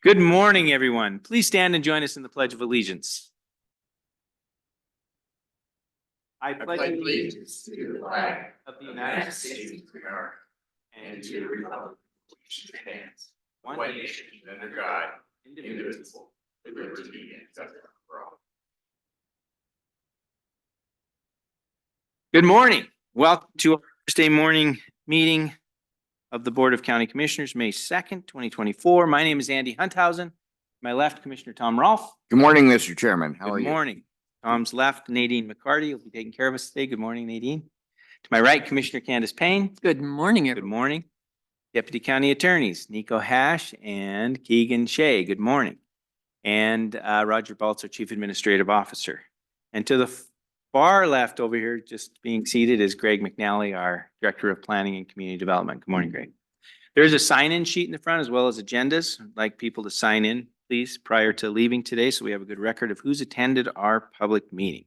Good morning, everyone. Please stand and join us in the Pledge of Allegiance. I pledge allegiance to the flag of the United States of America and to the republic which stands one nation under God, indivisible, with liberty and justice for all. Good morning. Welcome to our Thursday morning meeting of the Board of County Commissioners, May 2nd, 2024. My name is Andy Hunthausen. My left, Commissioner Tom Rolfe. Good morning, Mr. Chairman. How are you? Good morning. Tom's left, Nadine McCarty will be taking care of us today. Good morning, Nadine. To my right, Commissioner Candace Payne. Good morning, Good everyone. morning. Deputy County Attorneys, Nico Hash and Keegan Shea. Good morning. And Roger Baltz, our Chief Administrative Officer. And to the far left over here, just being seated, is Greg McNally, our Director of Planning and Community Development. Good morning, Greg. There's a sign-in sheet in the front as well as agendas. I'd like people to sign in, please, prior to leaving today so we have a good record of who's attended our public meeting.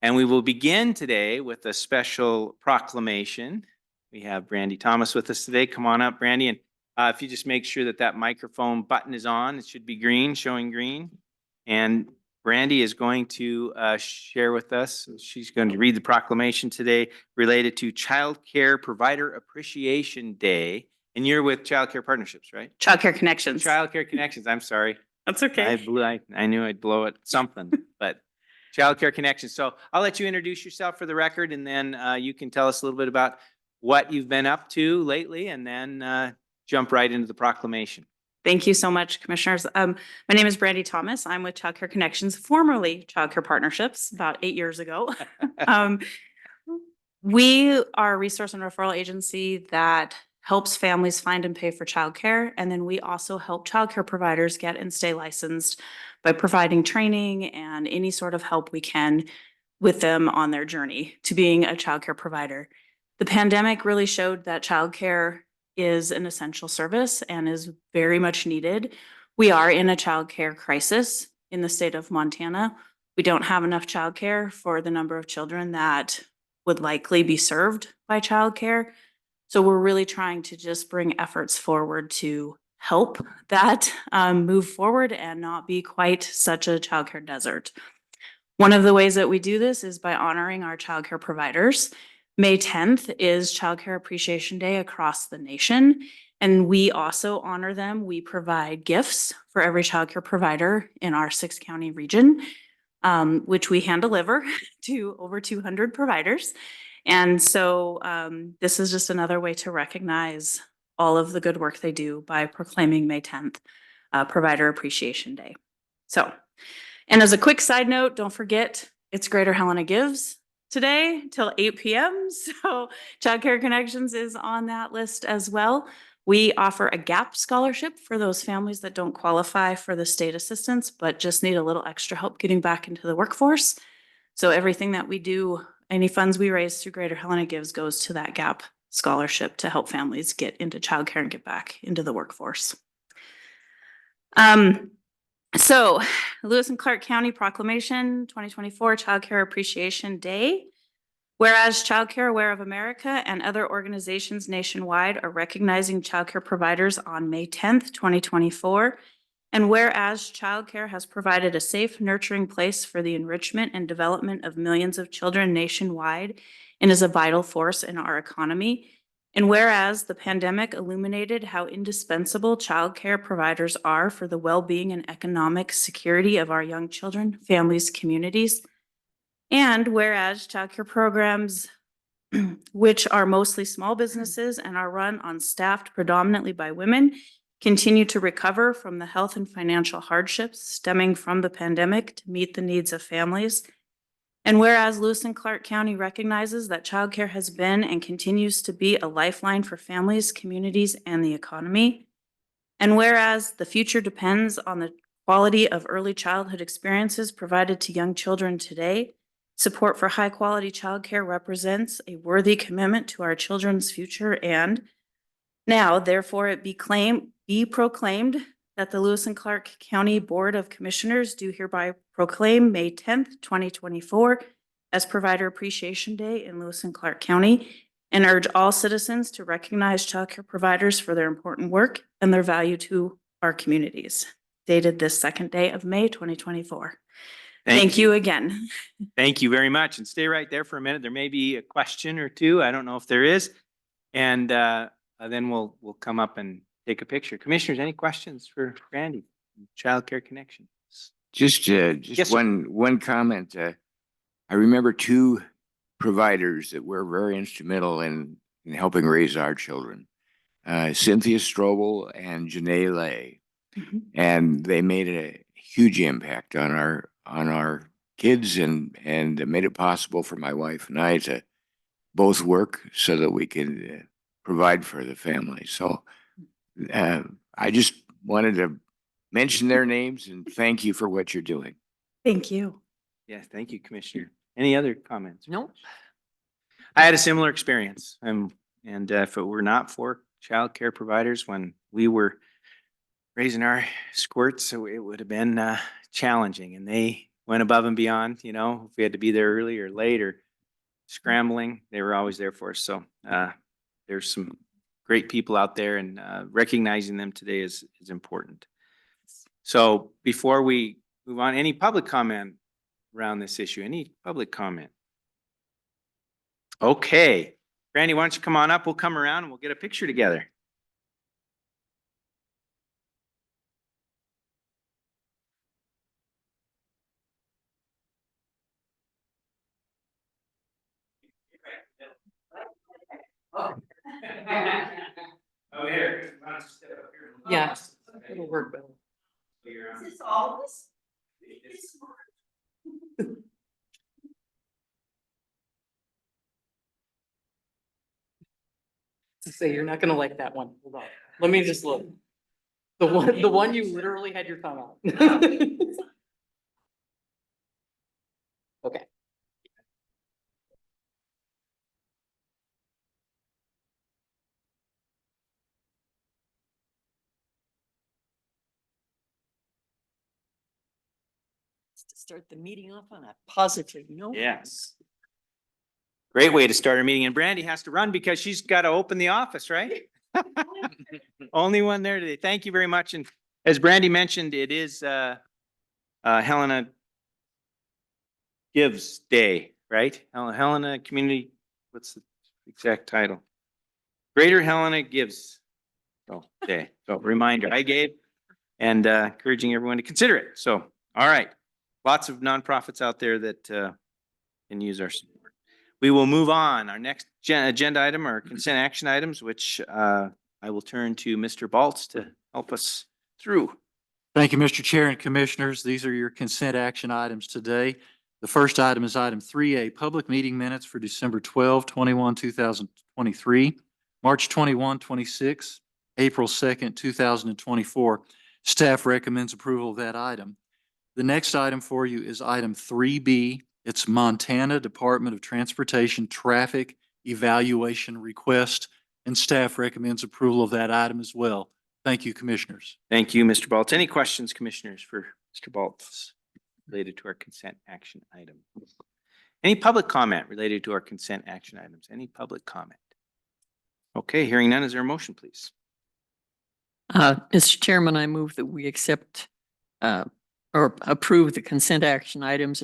And we will begin today with a special proclamation. We have Brandy Thomas with us today. Come on up, Brandy. And if you just make sure that that microphone button is on, it should be green, showing green. And Brandy is going to share with us. She's going to read the proclamation today related to Child Care Provider Appreciation Day. And you're with Child Care Partnerships, right? Child Care Connections. Child Care Connections. I'm sorry. That's okay. I knew I'd blow it something, but Child Care Connections. So I'll let you introduce yourself for the record, and then you can tell us a little bit about what you've been up to lately, and then jump right into the proclamation. Thank you so much, Commissioners. My name is Brandy Thomas. I'm with Child Care Connections, formerly Child Care Partnerships, about 8 years ago. We are a resource and referral agency that helps families find and pay for childcare. And then we also help childcare providers get and stay licensed by providing training and any sort of help we can with them on their journey to being a childcare provider. The pandemic really showed that childcare is an essential service and is very much needed. We are in a childcare crisis in the state of Montana. We don't have enough childcare for the number of children that would likely be served by childcare. So we're really trying to just bring efforts forward to help that move forward and not be quite such a childcare desert. One of the ways that we do this is by honoring our childcare providers. May 10th is Childcare Appreciation Day across the nation, and we also honor them. We provide gifts for every childcare provider in our 6-county region, which we hand deliver to over 200 providers. And so this is just another way to recognize all of the good work they do by proclaiming May 10th Provider Appreciation Day. So, and as a quick side note, don't forget it's Greater Helena Gives today till 8 p.m. So Child Care Connections is on that list as well. We offer a GAP scholarship for those families that don't qualify for the state assistance, but just need a little extra help getting back into the workforce. So everything that we do, any funds we raise through Greater Helena Gives goes to that GAP scholarship to help families get into childcare and get back into the workforce. So Lewis and Clark County Proclamation 2024 Child Care Appreciation Day. Whereas Child Care Aware of America and other organizations nationwide are recognizing childcare providers on May 10th, 2024. And whereas childcare has provided a safe, nurturing place for the enrichment and development of millions of children nationwide and is a vital force in our economy. And whereas the pandemic illuminated how indispensable childcare providers are for the well-being and economic security of our young children, families, communities. And whereas childcare programs, which are mostly small businesses and are run on staffed predominantly by women, continue to recover from the health and financial hardships stemming from the pandemic to meet the needs of families. And whereas Lewis and Clark County recognizes that childcare has been and continues to be a lifeline for families, communities, and the economy. And whereas the future depends on the quality of early childhood experiences provided to young children today, support for high-quality childcare represents a worthy commitment to our children's future. And now, therefore, it be proclaimed that the Lewis and Clark County Board of Commissioners do hereby proclaim May 10th, 2024 as Provider Appreciation Day in Lewis and Clark County and urge all citizens to recognize childcare providers for their important work and their value to our communities. Dated this second day of May, 2024. Thank you again. Thank you very much. And stay right there for a minute. There may be a question or two. I don't know if there is. And then we'll come up and take a picture. Commissioners, any questions for Randy? Child Care Connection. Just Yes, sir. one comment. I remember two providers that were very instrumental in helping raise our children. Cynthia Strobel and Janae Lay. Mhm. And they made a huge impact on our kids and made it possible for my wife and I to both work so that we could provide for the family. So I just wanted to mention their names and thank you for what you're doing. Thank you. Yes, thank you, Commissioner. Any other comments? Nope. I had a similar experience. And if it were not for child care providers when we were raising our squirts, so it would have been challenging. And they went above and beyond, you know, if we had to be there early or late or scrambling, they were always there for us. So there's some great people out there, and recognizing them today is important. So before we move on, any public comment around this issue? Any public comment? Okay. Randy, why don't you come on up? We'll come around and we'll get a picture together. Oh, here. Why don't you step up here? Yeah. It'll work better. Is this all of us? To say you're not gonna like that one. Hold on. Let me just look. The one you literally had your thumb out. Okay. To start the meeting off on a positive note. Yes. Great way to start our meeting. And Brandy has to run because she's got to open the office, right? Only one there today. Thank you very much. And as Brandy mentioned, it is Helena Gives Day, right? Helena Community, what's the exact title? Greater Helena Gives Day. So reminder I gave, and encouraging everyone to consider it. So, all right. Lots of nonprofits out there that can use our support. We will move on. Our next agenda item are consent action items, which I will turn to Mr. Baltz to help us through. Thank you, Mr. Chair and Commissioners. These are your consent action items today. The first item is item 3A, public meeting minutes for December 12, 2023, March 21, 26, April 2nd, 2024. Staff recommends approval of that item. The next item for you is item 3B. It's Montana Department of Transportation Traffic Evaluation Request, and staff recommends approval of that item as well. Thank you, Commissioners. Thank you, Mr. Baltz. Any questions, Commissioners, for Mr. Baltz related to our consent action item? Any public comment related to our consent action items? Any public comment? Okay, hearing none, is there a motion, please? Mr. Chairman, I move that we accept or approve the consent action items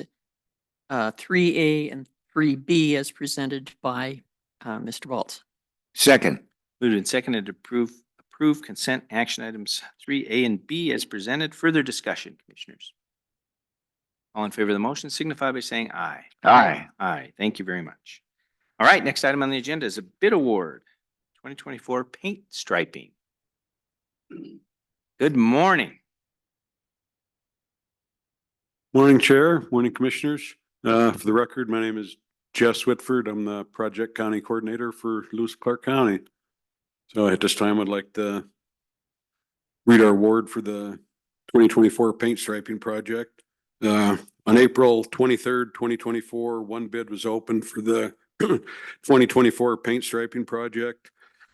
3A and 3B as presented by Mr. Baltz. Second. Moved and seconded to approve consent action items 3A and B as presented. Further discussion, Commissioners? All in favor of the motion signify by saying aye. Aye. Aye. Thank you very much. All right, next item on the agenda is a bid award, 2024 paint striping. Good morning. Morning, Chair. Morning, Commissioners. For the record, my name is Jess Whitford. I'm the Project County Coordinator for Lewis and Clark County. So at this time, I'd like to read our award for the 2024 paint striping project. On April 23rd, 2024, one bid was opened for the 2024 paint striping project.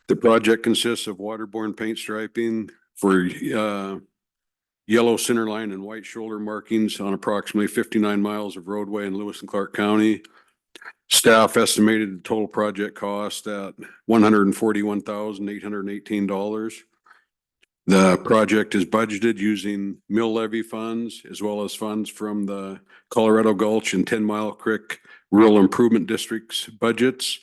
The project consists of waterborne paint striping for yellow centerline and white shoulder markings on approximately 59 miles of roadway in Lewis and Clark County. Staff estimated the total project cost at $141,818. The project is budgeted using mill levy funds as well as funds from the Colorado Gulch and 10 Mile Creek Rural Improvement District's budgets.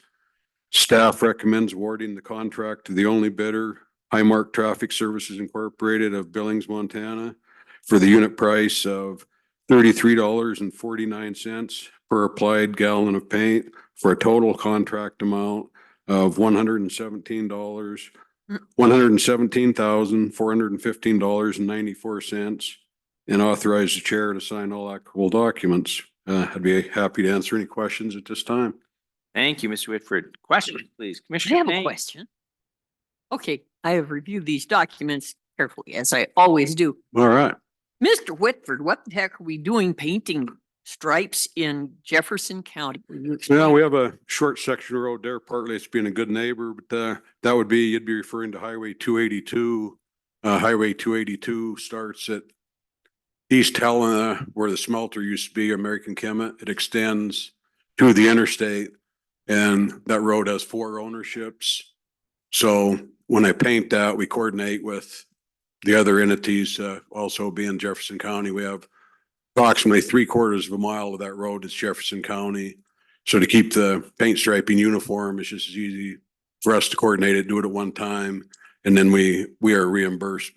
Staff recommends awarding the contract to the only bidder, Highmark Traffic Services Incorporated of Billings, Montana, for the unit price of $33.49 per applied gallon of paint for a total contract amount of $117,415.94, and authorize the chair to sign all applicable documents. I'd be happy to answer any questions at this time. Thank you, Mr. Whitford. Question, please. I Commissioner have a Payne. question. Okay, I have reviewed these documents carefully, as I always do. All right. Mr. Whitford, what the heck are we doing painting stripes in Jefferson County? Will you Well, explain? we have a short section of road there. Partly it's being a good neighbor, but that would be, you'd be referring to Highway 282. Highway 282 starts at East Helena, where the smelter used to be, American Chemet. It extends to the interstate, and that road has 4 ownerships. So when I paint that, we coordinate with the other entities, also being Jefferson County. We have approximately 3/4 of a mile of that road is Jefferson County. So to keep the paint striping uniform, it's just as easy for us to coordinate it, do it at one time. And then we are reimbursed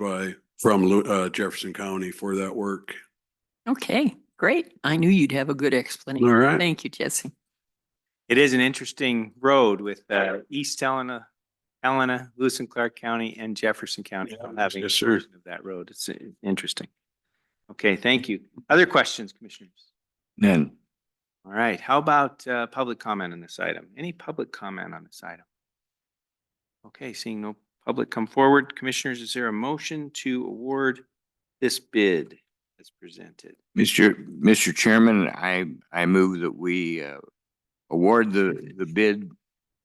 from Jefferson County for that work. Okay, great. I knew you'd have a good explanation. All right. Thank you, Jesse. It is an interesting road with East Helena, Lewis and Clark County, and Jefferson County all having a Yes, sir. portion of that road. It's interesting. Okay, thank you. Other questions, commissioners? None. All right, how about public comment on this item? Any public comment on this item? Okay, seeing no public come forward, commissioners, is there a motion to award this bid as presented? Mr. Chairman, I move that we award the bid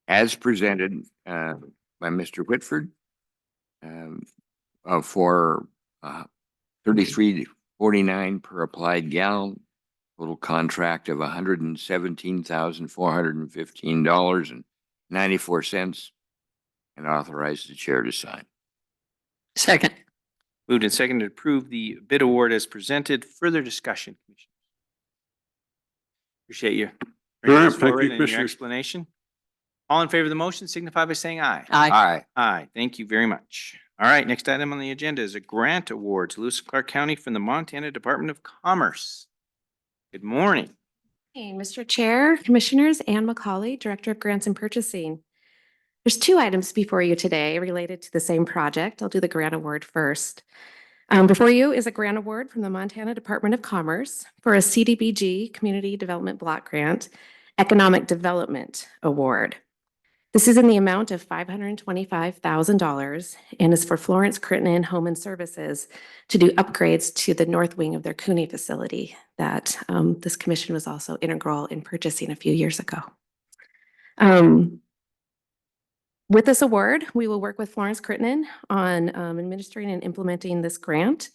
as presented by Mr. Whitford for $33.49 per applied gallon, total contract of $117,415.94, and authorize the chair to sign. Second. Moved and seconded to approve the bid award as presented. Further discussion, commissioners? Appreciate you. bringing All right, this thank you, forward and your commissioners. explanation. All in favor of the motion signify by saying aye. Aye. Aye. Aye, thank you very much. All right, next item on the agenda is a grant award to Lewis and Clark County from the Montana Department of Commerce. Good morning. Hey, Mr. Chair, Commissioners, Ann McCauley, Director of Grants and Purchasing. There's 2 items before you today related to the same project. I'll do the grant award first. Before you is a grant award from the Montana Department of Commerce for a CDBG Community Development Block Grant Economic Development Award. This is in the amount of $525,000 and is for Florence, Crittenton Home and Services to do upgrades to the north wing of their Cooney facility that this commission was also integral in purchasing a few years ago. With this award, we will work with Florence Crittenton on administering and implementing this grant.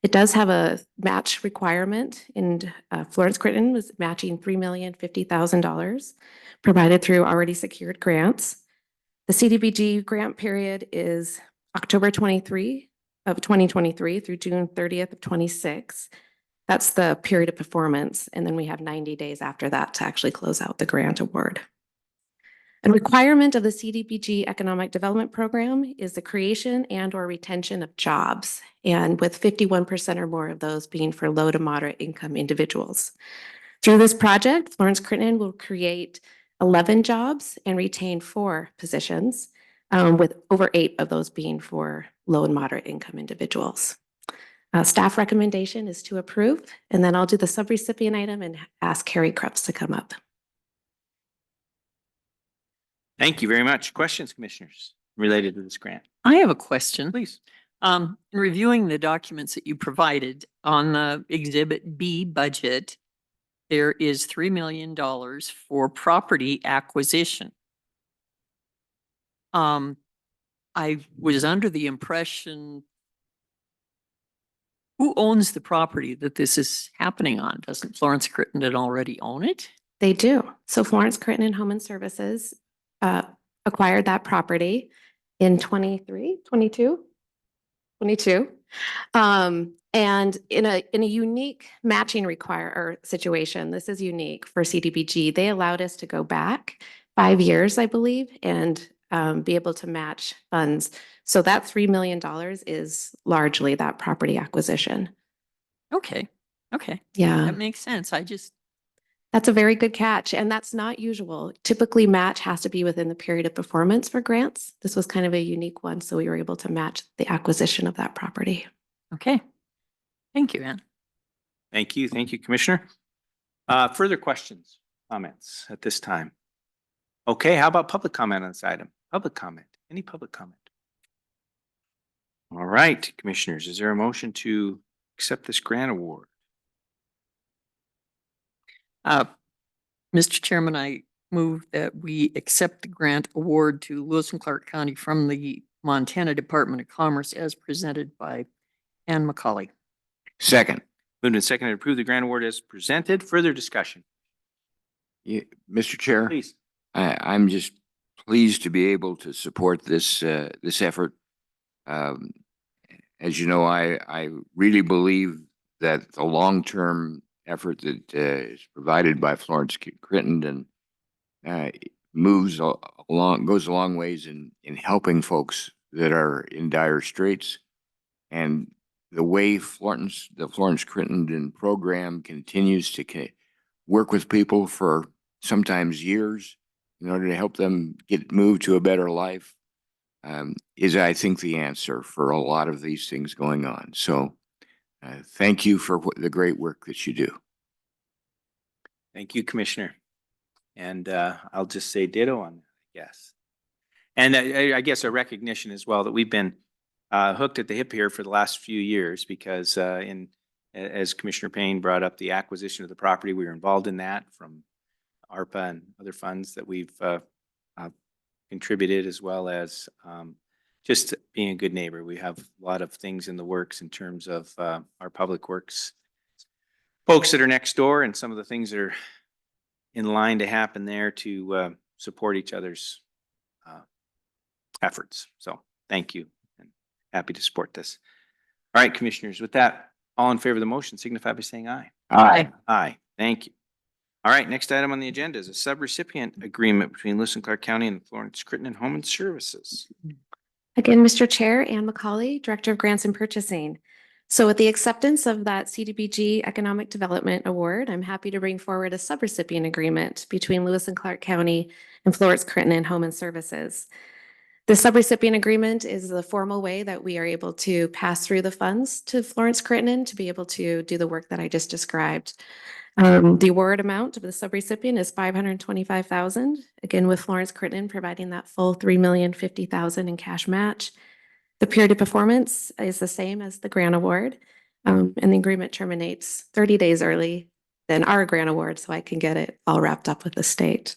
It does have a match requirement, and Florence Crittenton was matching $3,050,000 provided through already secured grants. The CDBG grant period is October 23 of 2023 through June 30th of 26. That's the period of performance, and then we have 90 days after that to actually close out the grant award. A requirement of the CDBG Economic Development Program is the creation and/or retention of jobs, and with 51% or more of those being for low to moderate income individuals. Through this project, Florence Crittenton will create 11 jobs and retain 4 positions, with over 8 of those being for low and moderate income individuals. Staff recommendation is to approve, and then I'll do the subrecipient item and ask Carrie Krebs to come up. Thank you very much. Questions, commissioners, related to this grant? I have a question. Please. In reviewing the documents that you provided on the Exhibit B budget, there is $3 million for property acquisition. I was under the impression, who owns the property that this is happening on? Doesn't Florence Crittenton already own it? They do. So Florence Crittenton Home and Services acquired that property in 22. 22. And in a unique matching situation, this is unique for CDBG. They allowed us to go back 5 years, I believe, and be able to match funds. So that $3 million is largely that property acquisition. Okay, okay. Yeah. That makes sense. That's a very good catch, and that's not usual. Typically, match has to be within the period of performance for grants. This was kind of a unique one, so we were able to match the acquisition of that property. Okay. Thank you, Ann. Thank you. Thank you, Commissioner. Further questions, comments at this time? Okay, how about public comment on this item? Public comment, any public comment? All right, Commissioners, is there a motion to accept this grant award? Mr. Chairman, I move that we accept the grant award to Lewis and Clark County from the Montana Department of Commerce as presented by Ann McCauley. Second. Moved and seconded to approve the grant award as presented. Further discussion, Mr. Chair, please. I'm just pleased to be able to support this effort. As you know, I really believe that the long-term effort that is provided by Florence Crittenton goes a long ways in helping folks that are in dire straits. And the way the Florence Crittenton program continues to work with people for sometimes years in order to help them get moved to a better life is, I think, the answer for a lot of these things going on. So thank you for the great work that you do. Thank you, Commissioner. And I'll just say ditto on that, I guess. And I guess a recognition as well that we've been hooked at the hip here for the last few years because as Commissioner Payne brought up the acquisition of the property, we were involved in that from ARPA and other funds that we've contributed, as well as just being a good neighbor. We have a lot of things in the works in terms of our public works folks that are next door and some of the things that are in line to happen there to support each other's efforts. So thank you and happy to support this. All right, Commissioners, with that, all in favor of the motion signify by saying aye. Aye. Aye. Thank you. All right, next item on the agenda is a subrecipient agreement between Lewis and Clark County and Florence Crittenton Home and Services. Again, Mr. Chair, Ann McCauley, Director of Grants and Purchasing. So with the acceptance of that CDBG Economic Development Award, I'm happy to bring forward a subrecipient agreement between Lewis and Clark County and Florence Crittenton Home and Services. The subrecipient agreement is the formal way that we are able to pass through the funds to Florence Crittenton to be able to do the work that I just described. The award amount of the subrecipient is $525,000. Again, with Florence Crittenton providing that full $3,050,000 in cash match. The period of performance is the same as the grant award, and the agreement terminates 30 days early than our grant award, so I can get it all wrapped up with the state.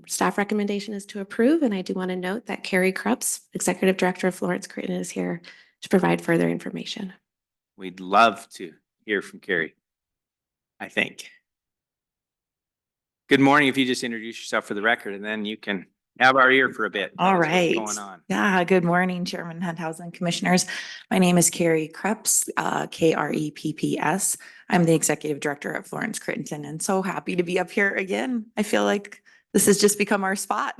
Staff recommendation is to approve, and I do want to note that Carrie Krupps, Executive Director of Florence Crittenton, is here to provide further information. We'd love to hear from Carrie, I think. Good morning. If you just introduce yourself for the record, and then you can have our ear for a bit. All Tell us what's right. going on. Yeah, good morning, Chairman Hunthausen, Commissioners. My name is Carrie Krupps, Krepps. I'm the Executive Director at Florence Crittenton, and so happy to be up here again. I feel like this has just become our spot.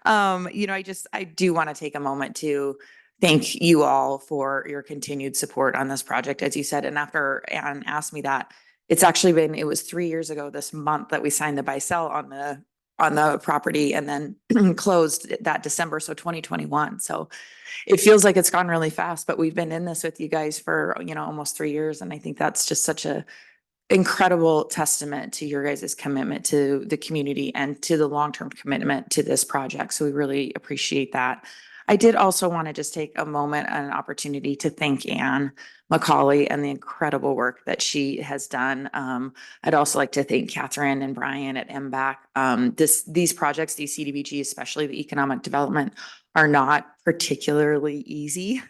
I do want to take a moment to thank you all for your continued support on this project, as you said. And after Ann asked me that, it was 3 years ago this month that we signed the buy-sell on the property and then closed that December, so 2021. So it feels like it's gone really fast, but we've been in this with you guys for, almost 3 years. And I think that's just such a incredible testament to your guys' commitment to the community and to the long-term commitment to this project. So we really appreciate that. I did also want to just take a moment and an opportunity to thank Ann McCauley and the incredible work that she has done. I'd also like to thank Catherine and Brian at MBAC. These projects, these CDBG, especially the economic development, are not particularly easy.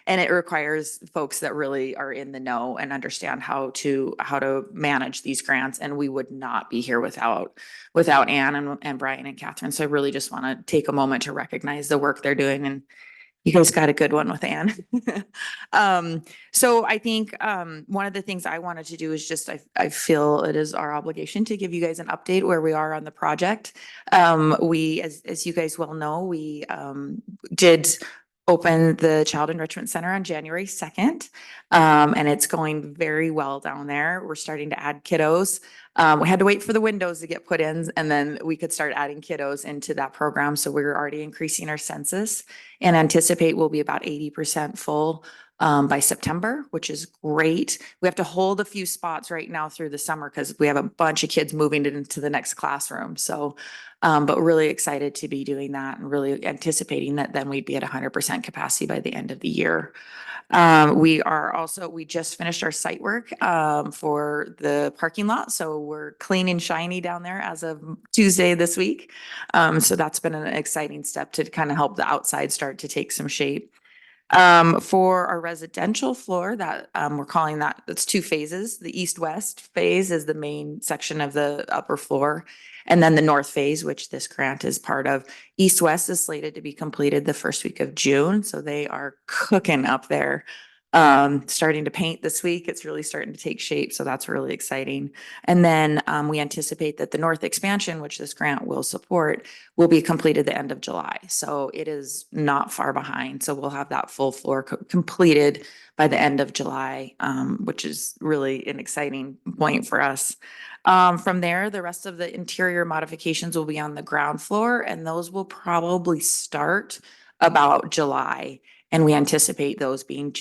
And it requires folks that really are in the know and understand how to manage these grants. And we would not be here without Ann and Brian and Catherine. So I really just want to take a moment to recognize the work they're doing. And You guys got a good one with Anne. So I think, one of the things I wanted to do is just, I feel it is our obligation to give you guys an update where we are on the project. We, as you guys well know, we, did open the Child Enrichment Center on January 2nd. And it's going very well down there. We're starting to add kiddos. We had to wait for the windows to get put in and then we could start adding kiddos into that program. So we're already increasing our census and anticipate we'll be about 80% full by September, which is great. We have to hold a few spots right now through the summer because we have a bunch of kids moving into the next classroom. So, but really excited to be doing that and really anticipating that then we'd be at 100% capacity by the end of the year. We just finished our site work for the parking lot. So we're clean and shiny down there as of Tuesday this week. So that's been an exciting step to kind of help the outside start to take some shape. For our residential floor that, we're calling that, it's 2 phases. The east-west phase is the main section of the upper floor. And then the north phase, which this grant is part of. East-west is slated to be completed the first week of June. So they are cooking up there. Starting to paint this week. It's really starting to take shape. So that's really exciting. And then, we anticipate that the north expansion, which this grant will support, will be completed the end of July. So it is not far behind. So we'll have that full floor completed by the end of July, which is really an exciting point for us. From there, the rest of the interior modifications will be on the ground floor and those will probably start about July. And we anticipate those being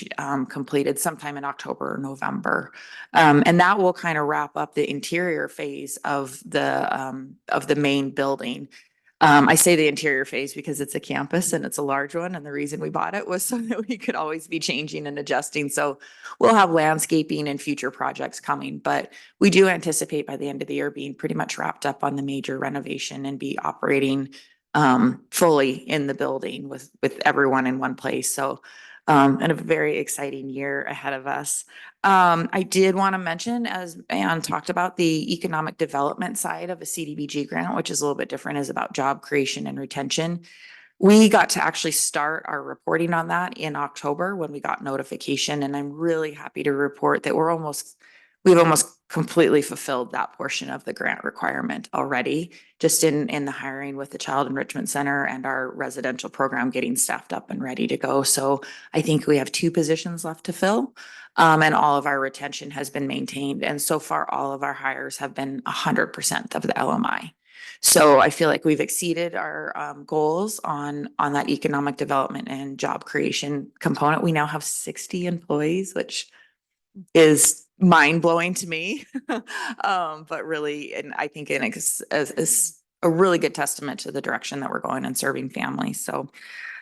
completed sometime in October or November. And that will kind of wrap up the interior phase of the main building. I say the interior phase because it's a campus and it's a large one. And the reason we bought it was so that we could always be changing and adjusting. So we'll have landscaping and future projects coming, but we do anticipate by the end of the year being pretty much wrapped up on the major renovation and be operating fully in the building with everyone in one place. So, and a very exciting year ahead of us. I did want to mention, as Ann talked about, the economic development side of a CDBG grant, which is a little bit different, is about job creation and retention. We got to actually start our reporting on that in October when we got notification, and I'm really happy to report that we've almost completely fulfilled that portion of the grant requirement already, just in the hiring with the Child Enrichment Center and our residential program getting staffed up and ready to go. So I think we have 2 positions left to fill, and all of our retention has been maintained. And so far, all of our hires have been 100% of the LMI. So I feel like we've exceeded our goals on that economic development and job creation component. We now have 60 employees, which is mind blowing to me. But really, and I think is a really good testament to the direction that we're going and serving families. So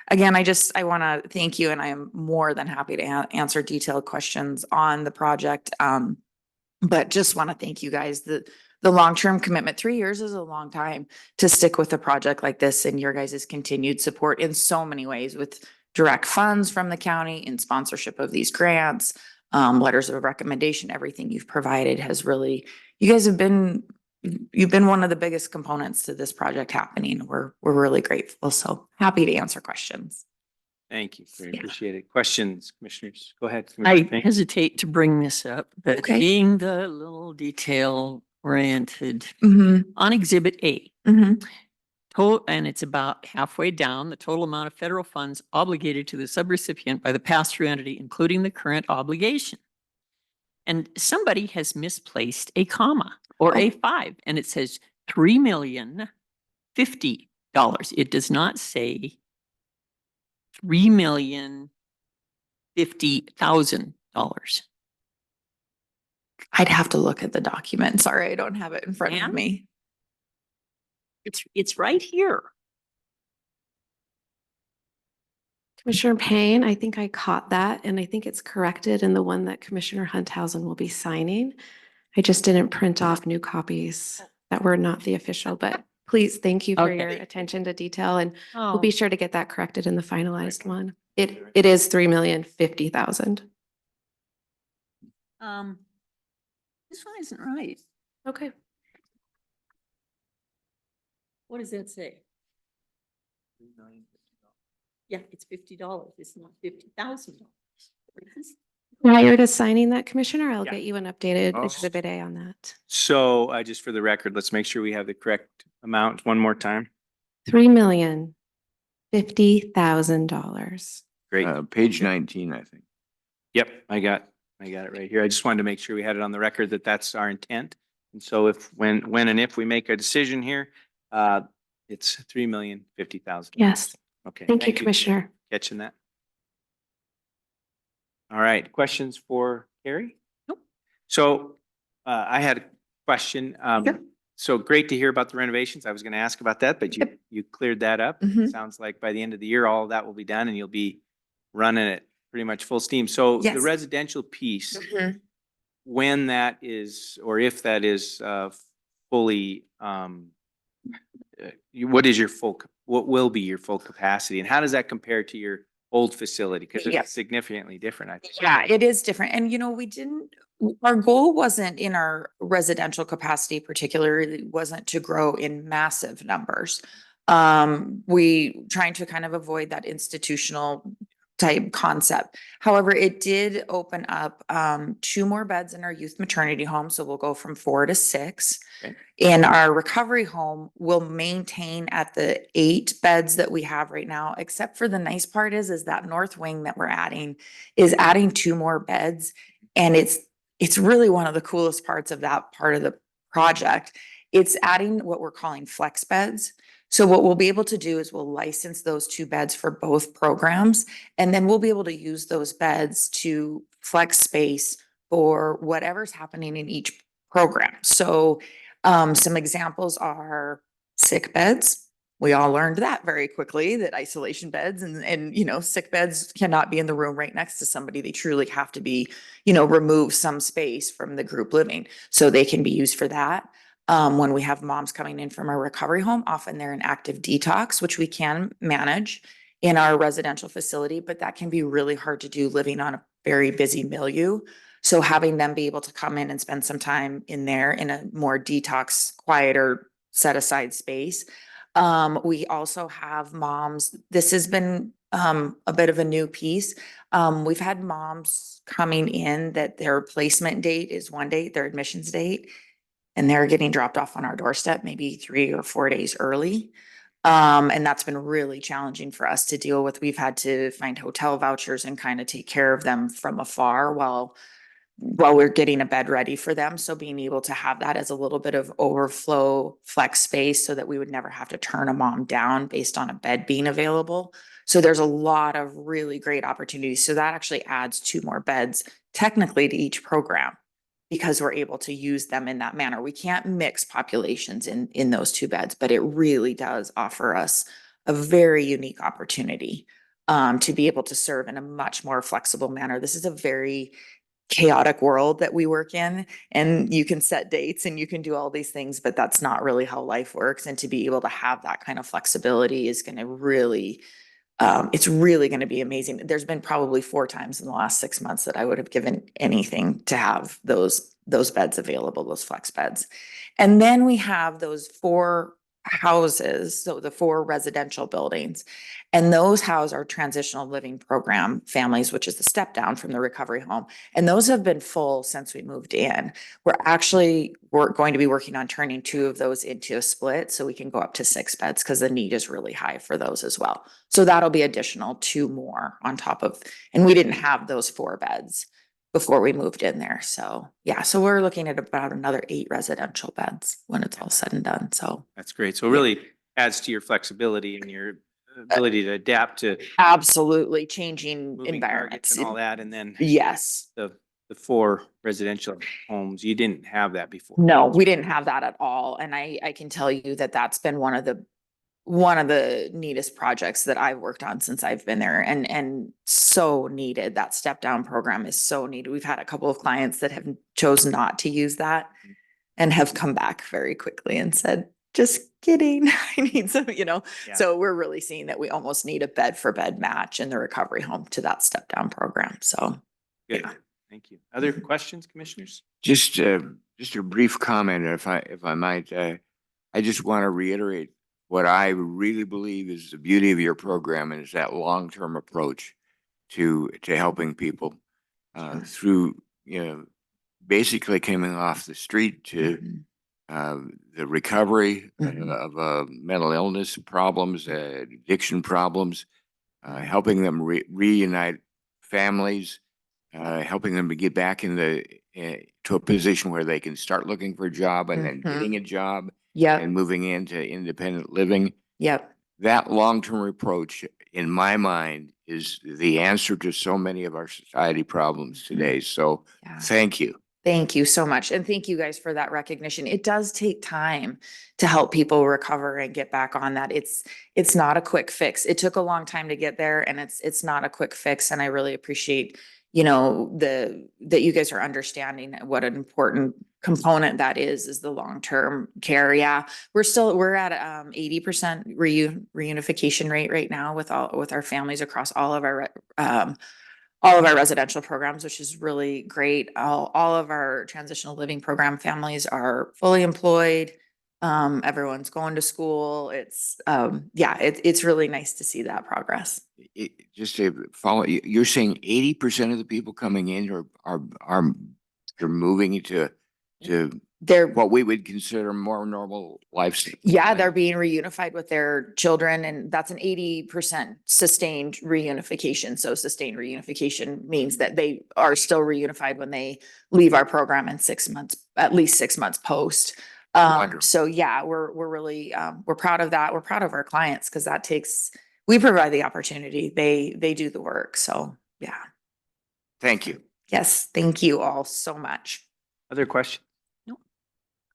again, I want to thank you and I am more than happy to answer detailed questions on the project. But just want to thank you guys. The long-term commitment, 3 years is a long time to stick with a project like this and your guys' continued support in so many ways with direct funds from the county in sponsorship of these grants. Letters of recommendation, everything you've provided has really, you've been one of the biggest components to this project happening. We're really grateful. So happy to answer questions. Thank you. Very Yeah. appreciate it. Questions, commissioners? Go ahead. I Commissioner Payne. hesitate to bring this up, but Okay. being the little detail oriented Mm-hmm. on Exhibit A, Mm-hmm. and it's about halfway down, the total amount of federal funds obligated to the subrecipient by the pass-through entity, including the current obligation. And somebody has misplaced a comma or a 5, and it says $3,050,000. It does not say $3,050,000. I'd have to look at the document. Sorry, I don't have it in front of Ma'am? me. It's right here. Commissioner Payne, I think I caught that and I think it's corrected in the one that Commissioner Hunthausen will be signing. I just didn't print off new copies that were not the official, but please, thank you for Okay. your attention to detail and Oh, we'll be sure to get that corrected in the finalized one. It is $3,050,000. this one isn't right. Okay. What does that say? Yeah, it's $50. It's not $50,000. Prior to signing that, Commissioner, I'll Yeah. get you an updated Oh. Exhibit A on that. So just for the record, let's make sure we have the correct amount one more time. $3,050,000. Great. Page Okay. 19, I think. Yep, I got it right here. I just wanted to make sure we had it on the record that that's our intent. And so when and if we make a decision here, it's $3,050,000. Yes. Okay. Thank you, Commissioner. Catching that. All right, questions for Carrie? Nope. So I had a question. Sure. So great to hear about the renovations. I was going to ask about that, but you cleared that up. Mhm. Sounds like by the end of the year, all of that will be done and you'll be running it pretty much full steam. So the Yes. residential piece, Mhm. when that is, or if that is fully, what will be your full capacity and how does that compare to your old facility? Because Yes. it's significantly different, I think. Yeah, it is different. And our goal wasn't in our residential capacity particularly wasn't to grow in massive numbers. We trying to kind of avoid that institutional type concept. However, it did open up 2 more beds in our youth maternity home. So we'll go from 4 to 6. Okay. In our recovery home, we'll maintain at the 8 beds that we have right now, except for the nice part is that north wing that we're adding is adding 2 more beds. And it's really one of the coolest parts of that part of the project. It's adding what we're calling flex beds. So what we'll be able to do is we'll license those 2 beds for both programs, and then we'll be able to use those beds to flex space for whatever's happening in each program. So some examples are sick beds. We all learned that very quickly, that isolation beds and sick beds cannot be in the room right next to somebody. They truly have to be, remove some space from the group living. So they can be used for that. When we have moms coming in from our recovery home, often they're in active detox, which we can manage in our residential facility, but that can be really hard to do living on a very busy milieu. So having them be able to come in and spend some time in there in a more detox, quieter, set aside space. We also have moms. This has been a bit of a new piece. We've had moms coming in that their placement date is one date, their admissions date, and they're getting dropped off on our doorstep maybe 3 or 4 days early. And that's been really challenging for us to deal with. We've had to find hotel vouchers and kind of take care of them from afar while we're getting a bed ready for them. So being able to have that as a little bit of overflow flex space so that we would never have to turn a mom down based on a bed being available. So there's a lot of really great opportunities. So that actually adds 2 more beds technically to each program, because we're able to use them in that manner. We can't mix populations in those 2 beds, but it really does offer us a very unique opportunity to be able to serve in a much more flexible manner. This is a very chaotic world that we work in, and you can set dates and you can do all these things, but that's not really how life works. And to be able to have that kind of flexibility is going to really it's really going to be amazing. There's been probably 4 times in the last 6 months that I would have given anything to have those beds available, those flex beds. And then we have those 4 houses, so the 4 residential buildings. And those house our transitional living program families, which is the step down from the recovery home. And those have been full since we moved in. We're going to be working on turning 2 of those into a split so we can go up to 6 beds because the need is really high for those as well. So that'll be additional 2 more on top of, and we didn't have those 4 beds before we moved in there. So yeah, so we're looking at about another 8 residential beds when it's all said and done. So That's great. So it really adds to your flexibility and your ability to adapt to absolutely changing moving environments. targets and all that. And then Yes. the 4 residential homes, you didn't have that before. No, we didn't have that at all. And I can tell you that that's been one of the neatest projects that I've worked on since I've been there, and so needed. That step down program is so needed. We've had a couple of clients that have chose not to use that and have come back very quickly and said, just kidding. I need some, Yeah. So we're really seeing that we almost need a bed for bed match in the recovery home to that step down program. So Good. yeah. Thank you. Other questions, commissioners? Just a brief comment, if I might. I just want to reiterate what I really believe is the beauty of your program is that long-term approach to helping people through, basically coming off the street to the recovery of mental illness problems, addiction problems, helping them reunite families, helping them to get back in to a position where they can start looking for a job and then getting a job Yep, and moving into independent living. yep. That long-term approach, in my mind, is the answer to so many of our society problems today. So Yeah. thank you. Thank you so much. And thank you guys for that recognition. It does take time to help people recover and get back on that. It's not a quick fix. It took a long time to get there and it's not a quick fix. And I really appreciate, that you guys are understanding what an important component that is the long-term care. Yeah. We're at 80% reunification rate right now with our families across all of our residential programs, which is really great. All of our transitional living program families are fully employed. Everyone's going to school. It's really nice to see that progress. Just to follow, you're saying 80% of the people coming in they're moving to They're what we would consider more normal lifestyle. Yeah, they're being reunified with their children, and that's an 80% sustained reunification. So sustained reunification means that they are still reunified when they leave our program in 6 months, at least 6 months post. Wonderful. So yeah, we're really, we're proud of that. We're proud of our clients because we provide the opportunity. They do the work. So yeah. Thank you. Yes, thank you all so much. Other questions? No.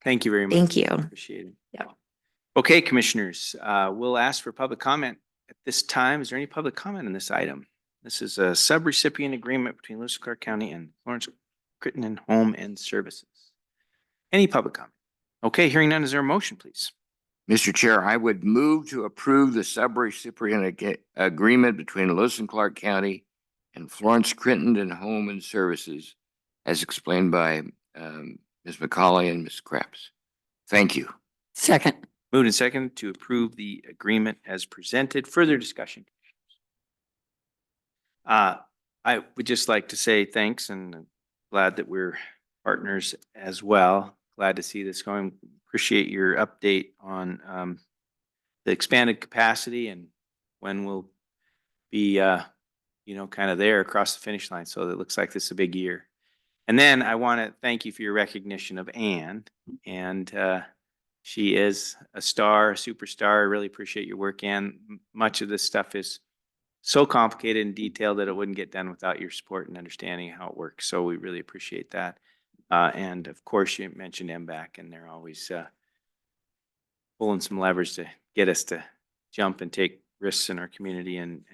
Thank you very much. Thank you. Appreciate it. Yeah. Okay, commissioners, we'll ask for public comment at this time. Is there any public comment on this item? This is a subrecipient agreement between Lewis and Clark County and Florence, Crittenton Home and Services. Any public comment? Okay, hearing none, is there a motion, please? Mr. Chair, I would move to approve the subrecipient agreement between Lewis and Clark County and Florence, Crittenton Home and Services as explained by Ms. McCauley and Ms. Krebs. Thank you. Second. Moved and seconded to approve the agreement as presented. Further discussion? I would just like to say thanks and glad that we're partners as well. Glad to see this going. Appreciate your update on the expanded capacity and when we'll be, kind of there across the finish line. So it looks like this is a big year. And then I want to thank you for your recognition of Anne. And she is a star, a superstar. I really appreciate your work, Anne. Much of this stuff is so complicated and detailed that it wouldn't get done without your support and understanding how it works. So we really appreciate that. And of course, you mentioned MBAC, and they're always pulling some levers to get us to jump and take risks in our community and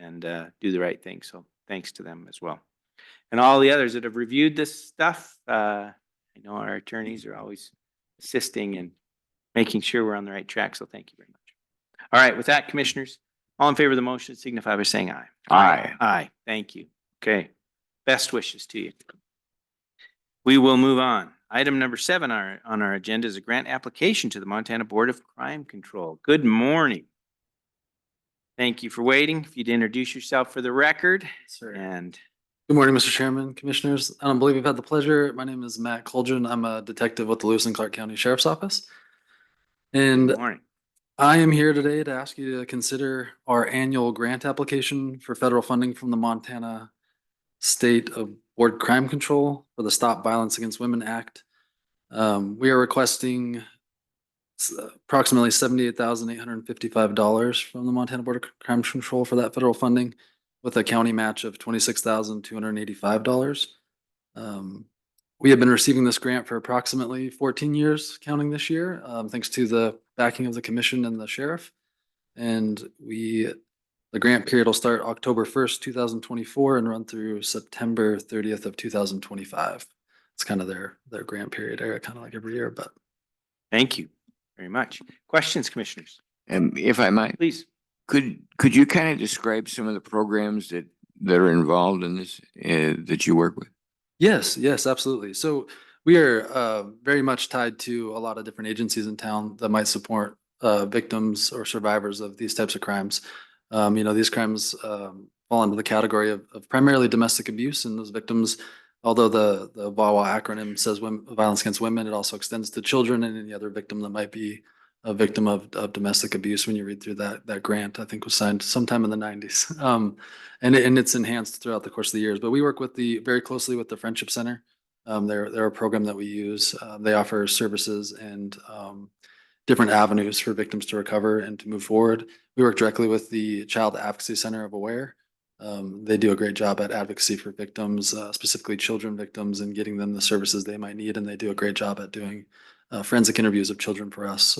do the right thing. So thanks to them as well. And all the others that have reviewed this stuff. I know our attorneys are always assisting and making sure we're on the right track. So thank you very much. All right, with that, commissioners, all in favor of the motion signify by saying aye. Aye. Aye. Thank you. Okay. Best wishes to you. We will move on. Item number 7 on our agenda is a grant application to the Montana Board of Crime Control. Good morning. Thank you for waiting. If you'd introduce yourself for the record. Sir. And Good morning, Mr. Chairman, Commissioners. I don't believe you've had the pleasure. My name is Matt Colgin. I'm a detective with the Lewis and Clark County Sheriff's Office. And good morning. I am here today to ask you to consider our annual grant application for federal funding from the Montana State of Board Crime Control for the Stop Violence Against Women Act. We are requesting approximately $78,855 from the Montana Board of Crime Control for that federal funding, with a county match of $26,285. We have been receiving this grant for approximately 14 years, counting this year, thanks to the backing of the commission and the sheriff. And the grant period will start October 1st, 2024 and run through September 30th of 2025. It's kind of their grant period, kind of like every year, but. Thank you very much. Questions, commissioners? And if I might, Please. could you kind of describe some of the programs that are involved in this, that you work with? Yes, absolutely. So we are very much tied to a lot of different agencies in town that might support victims or survivors of these types of crimes. These crimes fall into the category of primarily domestic abuse, and those victims, although the VAWA acronym says violence against women, it also extends to children and any other victim that might be a victim of domestic abuse. When you read through that grant, I think was signed sometime in the 90s. And it's enhanced throughout the course of the years. But we work very closely with the Friendship Center. They're a program that we use. They offer services and different avenues for victims to recover and to move forward. We work directly with the Child Advocacy Center of Aware. They do a great job at advocacy for victims, specifically children victims, and getting them the services they might need. And they do a great job at doing forensic interviews of children for us.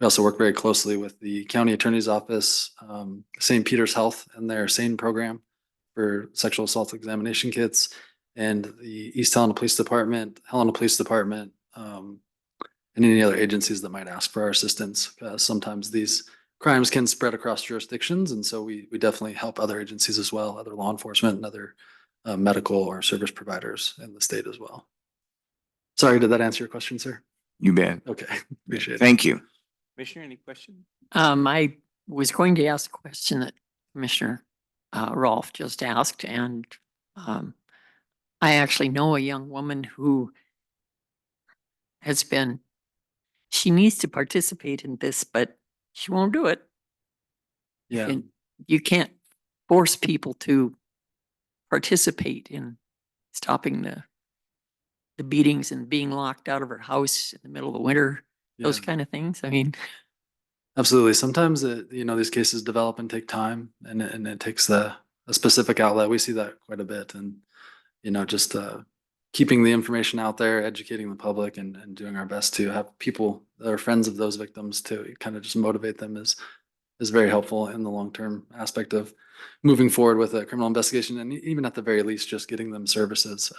We also work very closely with the County Attorney's Office, St. Peter's Health and their SANE program for sexual assault examination kits, and the East Helena Police Department, and any other agencies that might ask for our assistance. Sometimes these crimes can spread across jurisdictions, and so we definitely help other agencies as well, other law enforcement and other medical or service providers in the state as well. Sorry, did that answer your question, sir? You bet. Okay, appreciate it. Thank you. Commissioner, any questions? I was going to ask a question that Commissioner Rolfe just asked, and I actually know a young woman who she needs to participate in this, but she won't do it. Yeah. And you can't force people to participate in stopping the beatings and being locked out of her house in the middle of the winter, those Yeah. kind of things. I mean, Absolutely. Sometimes these cases develop and take time, and it takes a specific outlet. We see that quite a bit, and just keeping the information out there, educating the public, and doing our best to have people that are friends of those victims to kind of just motivate them is very helpful in the long-term aspect of moving forward with a criminal investigation, and even at the very least, just getting them services.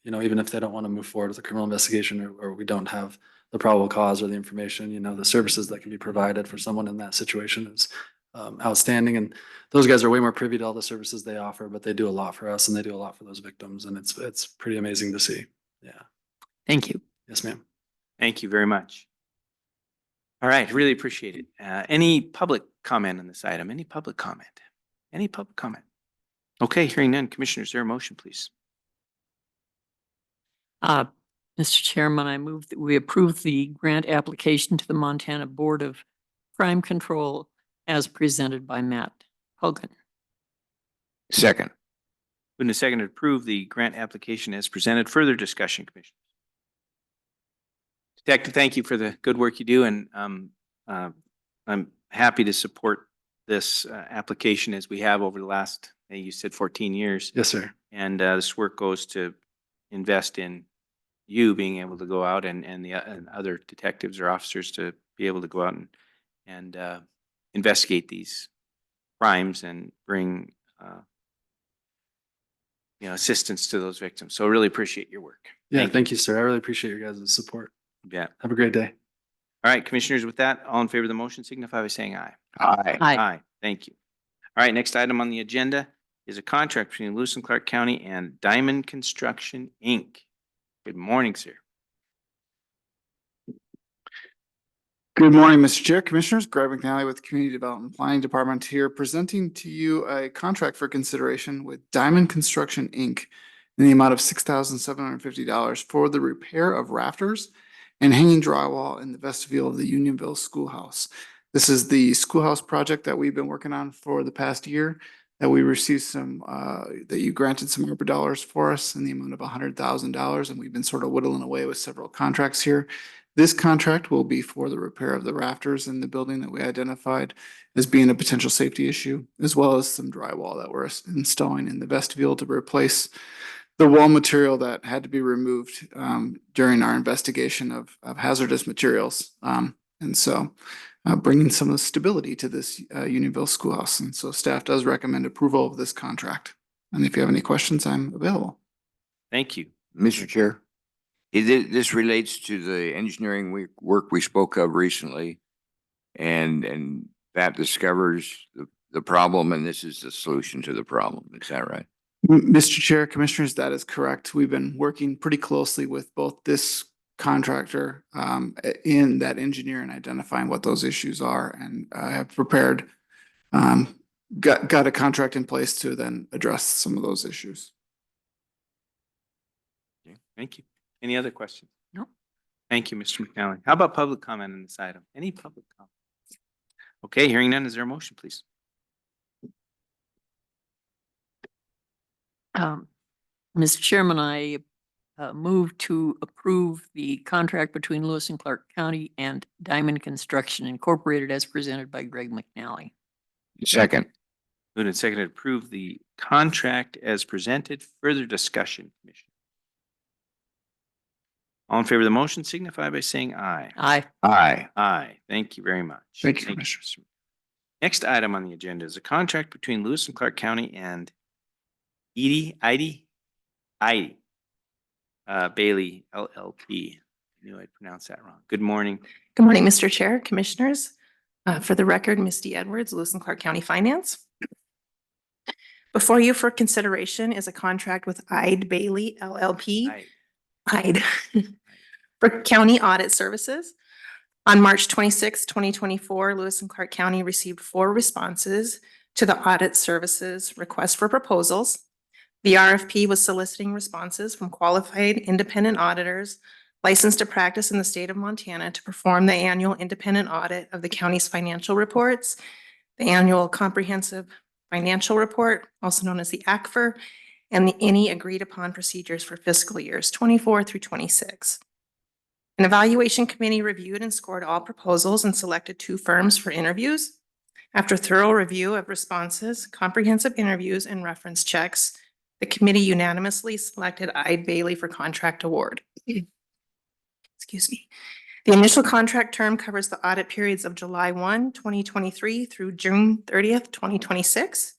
Even if they don't want to move forward with a criminal investigation, or we don't have the probable cause or the information, the services that can be provided for someone in that situation is outstanding. And those guys are way more privy to all the services they offer, but they do a lot for us and they do a lot for those victims. And it's pretty amazing to see. Yeah. thank you. Yes, ma'am. Thank you very much. All right, really appreciate it. Any public comment on this item? Any public comment? Any public comment? Okay, hearing none. Commissioners, there a motion, please? Mr. Chairman, I move that we approve the grant application to the Montana Board of Crime Control as presented by Matt Hogan. Second. Moving to second to approve the grant application as presented. Further discussion, Commissioners? Detective, thank you for the good work you do, and I'm happy to support this application as we have over the last, you said 14 years. Yes, sir. And this work goes to invest in you being able to go out and other detectives or officers to be able to go out and investigate these crimes and bring assistance to those victims. So really appreciate your work. Yeah, thank you, sir. I really appreciate your guys' support. Yeah. Have a great day. All right, Commissioners, with that, all in favor of the motion signify by saying aye. Aye. Aye. Thank you. All right, next item on the agenda is a contract between Lewis and Clark County and Diamond Construction, Inc. Good morning, sir. Good morning, Mr. Chair, Commissioners. Greg McCauley with Community Development Planning Department here, presenting to you a contract for consideration with Diamond Construction, Inc. in the amount of $6,750 for the repair of rafters and hanging drywall in the vestibule of the Unionville Schoolhouse. This is the schoolhouse project that we've been working on for the past year, that we received that you granted some ARPA dollars for us in the amount of $100,000, and we've been sort of whittling away with several contracts here. This contract will be for the repair of the rafters in the building that we identified as being a potential safety issue, as well as some drywall that we're installing in the vestibule to replace the wall material that had to be removed during our investigation of hazardous materials. And so bringing some of the stability to this Unionville Schoolhouse. And so staff does recommend approval of this contract. And if you have any questions, I'm available. Thank you. Mr. Chair, this relates to the engineering work we spoke of recently, and that discovers the problem, and this is the solution to the problem. Is that right? Mr. Chair, Commissioners, that is correct. We've been working pretty closely with both this contractor in that engineer and identifying what those issues are, and I have prepared, got a contract in place to then address some of those issues. Okay, thank you. Any other questions? No. Thank you, Mr. McNally. How about public comment on this item? Any public comment? Okay, hearing none, is there a motion, please? Mr. Chairman, I move to approve the contract between Lewis and Clark County and Diamond Construction Incorporated as presented by Greg McNally. Second. Moved and seconded to approve the contract as presented. Further discussion, Commissioner. All in favor of the motion signify by saying aye. Aye. Aye. Aye. Thank you very much. Thank you, Commissioner. Mr. Next item on the agenda is a contract between Lewis and Clark County and Bailey LLP. I knew I'd pronounce that wrong. Good morning. Good morning, Mr. Chair, Commissioners. For the record, Misty Edwards, Lewis and Clark County Finance. Before you for consideration is a contract with Bailey LLP. Aye. For county audit services. On March 26, 2024, Lewis and Clark County received 4 responses to the audit services request for proposals. The RFP was soliciting responses from qualified independent auditors licensed to practice in the state of Montana to perform the annual independent audit of the county's financial reports, the annual comprehensive financial report, also known as the ACFR, and any agreed upon procedures for fiscal years 24 through 26. An evaluation committee reviewed and scored all proposals and selected 2 firms for interviews. After thorough review of responses, comprehensive interviews, and reference checks, the committee unanimously selected Bailey for contract award. Excuse me. The initial contract term covers the audit periods of July 1, 2023 through June 30th, 2026.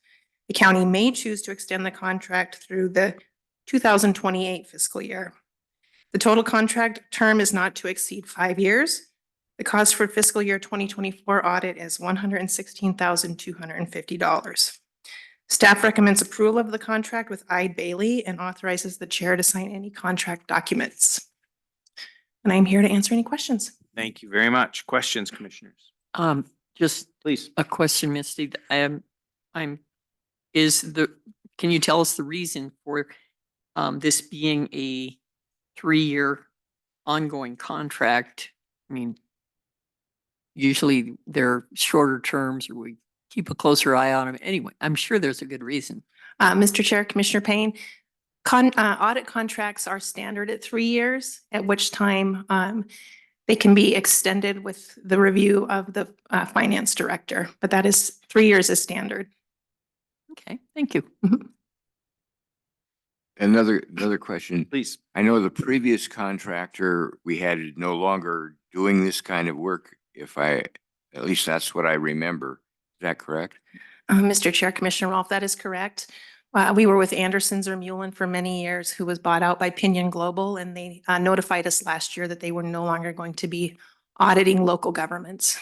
The county may choose to extend the contract through the 2028 fiscal year. The total contract term is not to exceed 5 years. The cost for fiscal year 2024 audit is $116,250. Staff recommends approval of the contract with Bailey and authorizes the chair to sign any contract documents. And I'm here to answer any questions. Thank you very much. Questions, Commissioners? Just Please. a question, Misty. Can you tell us the reason for this being a 3-year ongoing contract? I mean, usually they're shorter terms or we keep a closer eye on them. Anyway, I'm sure there's a good reason. Mr. Chair, Commissioner Payne, audit contracts are standard at 3 years, at which time they can be extended with the review of the finance director, but that is 3 years is standard. Okay, thank you. Another question. Please. I know the previous contractor we had is no longer doing this kind of work. At least that's what I remember. Is that correct? Mr. Chair, Commissioner Rolfe, that is correct. We were with Andersons or Mullen for many years, who was bought out by Pinion Global, and they notified us last year that they were no longer going to be auditing local governments.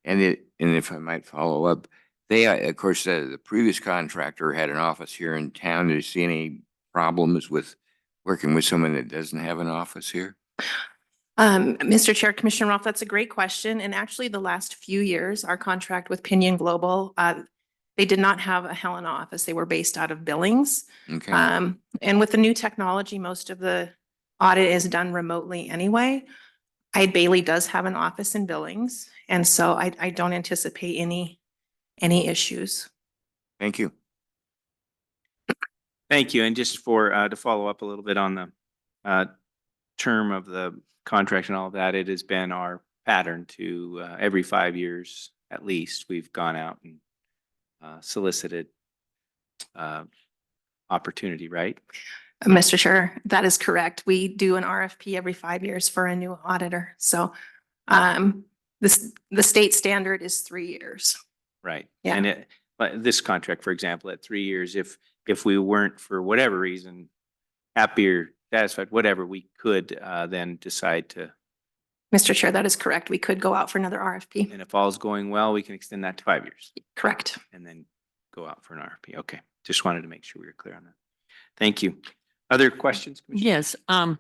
And if I might follow up, they, of course, the previous contractor had an office here in town. Did you see any problems with working with someone that doesn't have an office here? Mr. Chair, Commissioner Rolfe, that's a great question. And actually, the last few years, our contract with Pinion Global, they did not have a Helena office. They were based out of Billings. Okay. And with the new technology, most of the audit is done remotely anyway. Bailey does have an office in Billings, and so I don't anticipate any issues. Thank you. Thank you. And just for, to follow up a little bit on the term of the contract and all of that, it has been our pattern to every 5 years at least, we've gone out and solicited opportunity, right? Mr. Chair, that is correct. We do an RFP every 5 years for a new auditor. So the state standard is 3 years. Right. Yeah. And but this contract, for example, at 3 years, if we weren't for whatever reason happy or satisfied, whatever, we could then decide to. Mr. Chair, that is correct. We could go out for another RFP. And if all's going well, we can extend that to 5 years Correct. and then go out for an RFP. Okay. Just wanted to make sure we were clear on that. Thank you. Other questions? Commissioner? Yes, on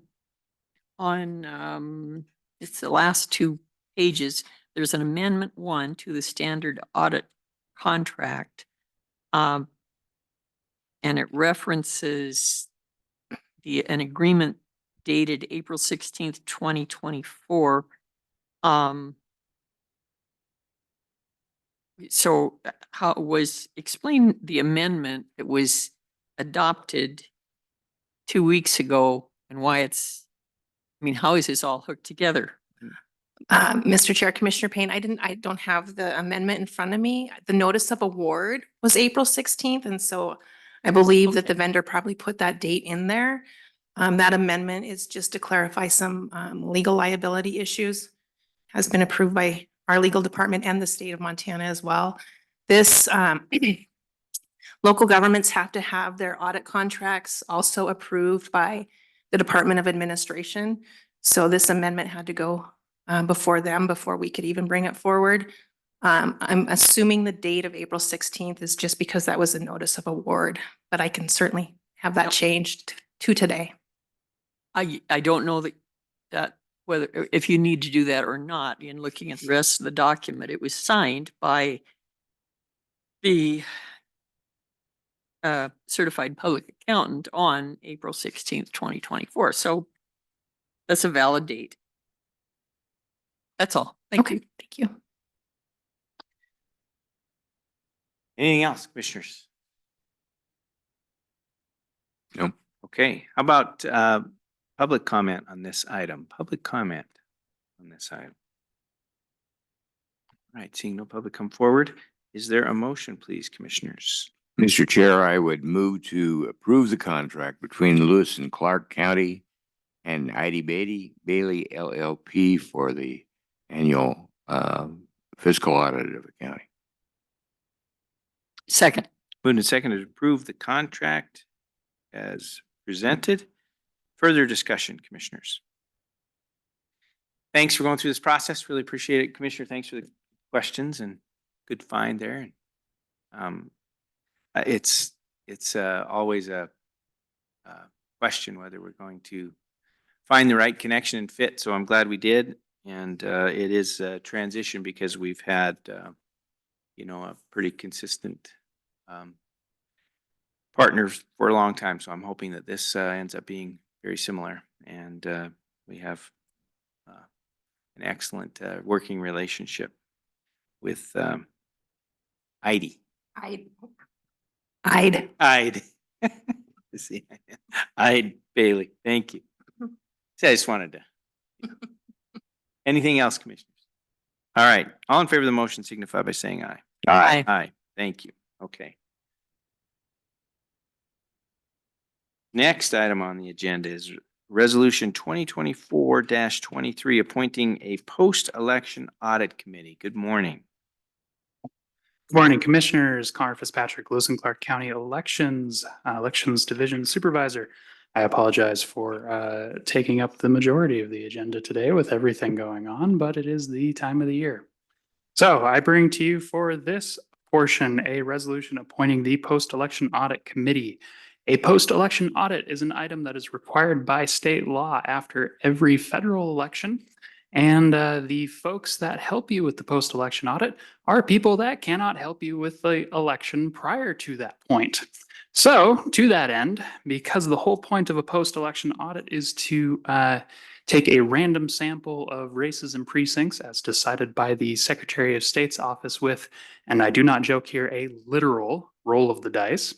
on, it's the last two pages, there's an amendment 1 to the standard audit contract. And it references an agreement dated April 16th, 2024. So how it was, explain the amendment that was adopted 2 weeks ago and why it's, I mean, how is this all hooked together? Mr. Chair, Commissioner Payne, I don't have the amendment in front of me. The notice of award was April 16th, and so I believe that the Okay. vendor probably put that date in there. That amendment is just to clarify some legal liability issues. Has been approved by our legal department and the state of Montana as well. This local governments have to have their audit contracts also approved by the Department of Administration. So this amendment had to go before them, before we could even bring it forward. I'm assuming the date of April 16th is just because that was a notice of award, but I can certainly have that Yep. changed to today. I don't know that whether, if you need to do that or not, in looking at the rest of the document, it was signed by the certified public accountant on April 16th, 2024. So that's a valid date. That's all. Thank you. Thank you. Anything else, commissioners? No. Okay, how about public comment on this item? Public comment on this item. All right, seeing no public come forward, is there a motion, please, commissioners? Mr. Chair, I would move to approve the contract between Lewis and Clark County and Bailey LLP for the annual fiscal audit of the county. Second. Moved and seconded to approve the contract as presented. Further discussion, commissioners? Thanks for going through this process. Really appreciate it, Commissioner. Thanks for the questions and good find there. It's always a question whether we're going to find the right connection and fit. So I'm glad we did. And it is a transition because we've had, a pretty consistent partners for a long time. So I'm hoping that this ends up being very similar. And we have an excellent working relationship with Heidi. I'd. See, I'd Bailey. Thank you. So I just wanted to. Anything else, commissioners? All right. All in favor of the motion signify by saying aye. Aye. Aye. Thank you. Okay. Next item on the agenda is Resolution 2024-23, appointing a post-election audit committee. Good morning. Good morning, Commissioners. Connor Fitzpatrick, Lewis and Clark County Elections Division Supervisor. I apologize for taking up the majority of the agenda today with everything going on, but it is the time of the year. So I bring to you for this portion a resolution appointing the Post-Election Audit Committee. A post-election audit is an item that is required by state law after every federal election. And the folks that help you with the post-election audit are people that cannot help you with the election prior to that point. So to that end, because the whole point of a post-election audit is to take a random sample of races and precincts as decided by the Secretary of State's office with, and I do not joke here, a literal roll of the dice.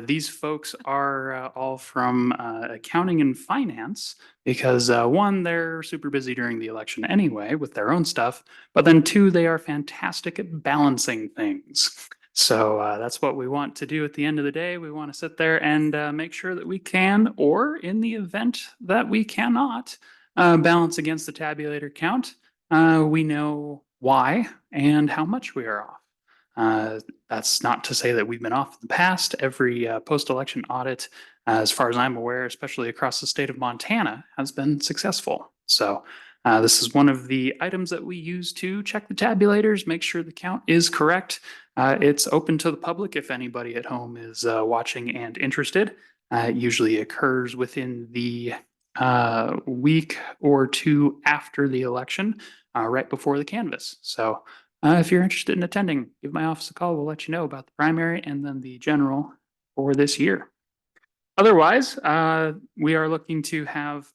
These folks are all from accounting and finance because one, they're super busy during the election anyway with their own stuff, but then two, they are fantastic at balancing things. So that's what we want to do at the end of the day. We want to sit there and make sure that we can, or in the event that we cannot balance against the tabulator count, we know why and how much we are off. That's not to say that we've been off in the past. Every post-election audit, as far as I'm aware, especially across the state of Montana, has been successful. So this is one of the items that we use to check the tabulators, make sure the count is correct. It's open to the public if anybody at home is watching and interested. It usually occurs within the week or two after the election, right before the canvass. So if you're interested in attending, give my office a call. We'll let you know about the primary and then the general for this year. Otherwise, we are looking to have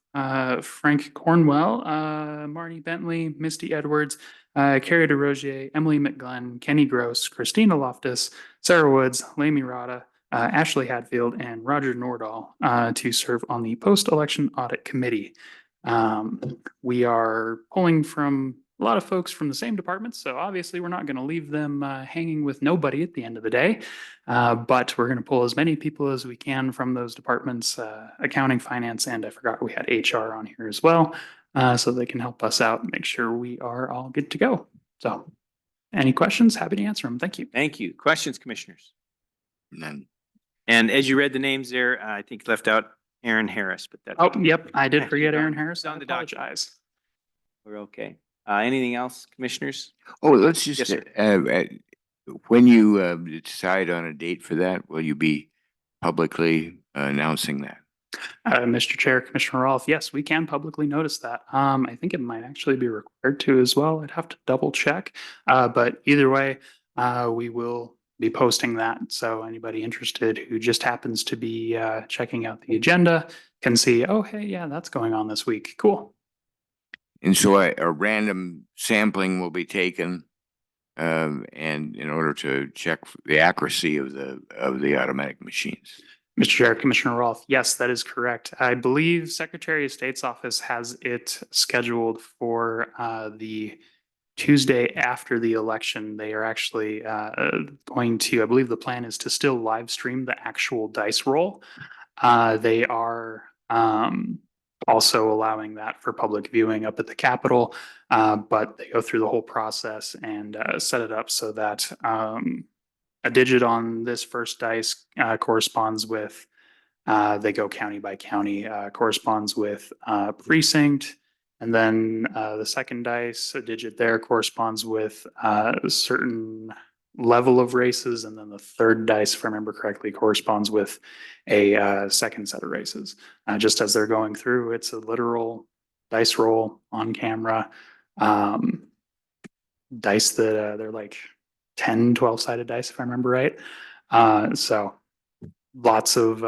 Frank Cornwell, Marnie Bentley, Misty Edwards, Carrie DeRozier, Emily McGlenn, Kenny Gross, Christina Loftus, Sarah Woods, Lamy Rada, Ashley Hadfield, and Roger Nordahl to serve on the Post-Election Audit Committee. We are pulling from a lot of folks from the same departments, so obviously we're not going to leave them hanging with nobody at the end of the day. But we're going to pull as many people as we can from those departments, accounting, finance, and I forgot we had HR on here as well, so they can help us out and make sure we are all good to go. So any questions? Happy to answer them. Thank you. Thank you. Questions, commissioners? None. And as you read the names there, I think you left out Aaron Harris, but that's. Oh, yep, I did She's forget Aaron on- Harris. she's I on the document. apologize. We're okay. Anything else, commissioners? Oh, let's just, Yes, sir. when you decide on a date for that, will you be publicly announcing that? Mr. Chair, Commissioner Rolfe, yes, we can publicly notice that. I think it might actually be required to as well. I'd have to double check. But either way, we will be posting that. So anybody interested who just happens to be checking out the agenda can see, oh, hey, yeah, that's going on this week. Cool. And so a random sampling will be taken, and in order to check the accuracy of the automatic machines. Mr. Chair, Commissioner Rolfe, yes, that is correct. I believe Secretary of State's office has it scheduled for the Tuesday after the election. They are actually going to, I believe the plan is to still live stream the actual dice roll. They are also allowing that for public viewing up at the Capitol, but they go through the whole process and set it up so that a digit on this first dice corresponds with, they go county by county, corresponds with precinct. And then the second dice, a digit there corresponds with a certain level of races. And then the third dice, if I remember correctly, corresponds with a second set of races. Just as they're going through, it's a literal dice roll on camera. Dice that they're like 10, 12-sided dice, if I remember right. So lots of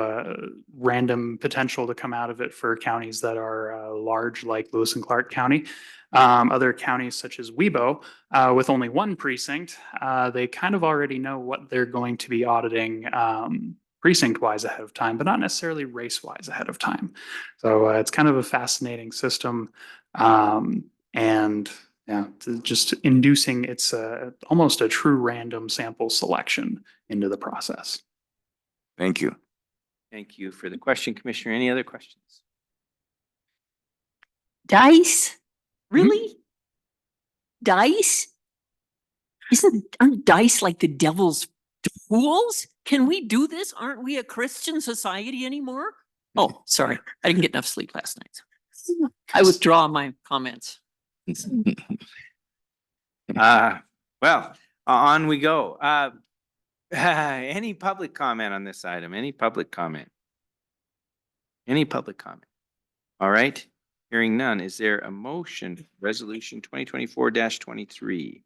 random potential to come out of it for counties that are large, like Lewis and Clark County. Other counties such as Webo, with only one precinct, they kind of already know what they're going to be auditing precinct-wise ahead of time, but not necessarily race-wise ahead of time. So it's kind of a fascinating system. And yeah, just inducing it's almost a true random sample selection into the process. Thank you. Thank you for the question, Commissioner. Any other questions? Dice? Really? Dice? Aren't dice like the devil's tools? Can we do this? Aren't we a Christian society anymore? Oh, sorry. I didn't get enough sleep last night. I withdraw my comments. Well, on we go. Any public comment on this item? Any public comment? Any public comment? All right. Hearing none, is there a motion, resolution 2024-23?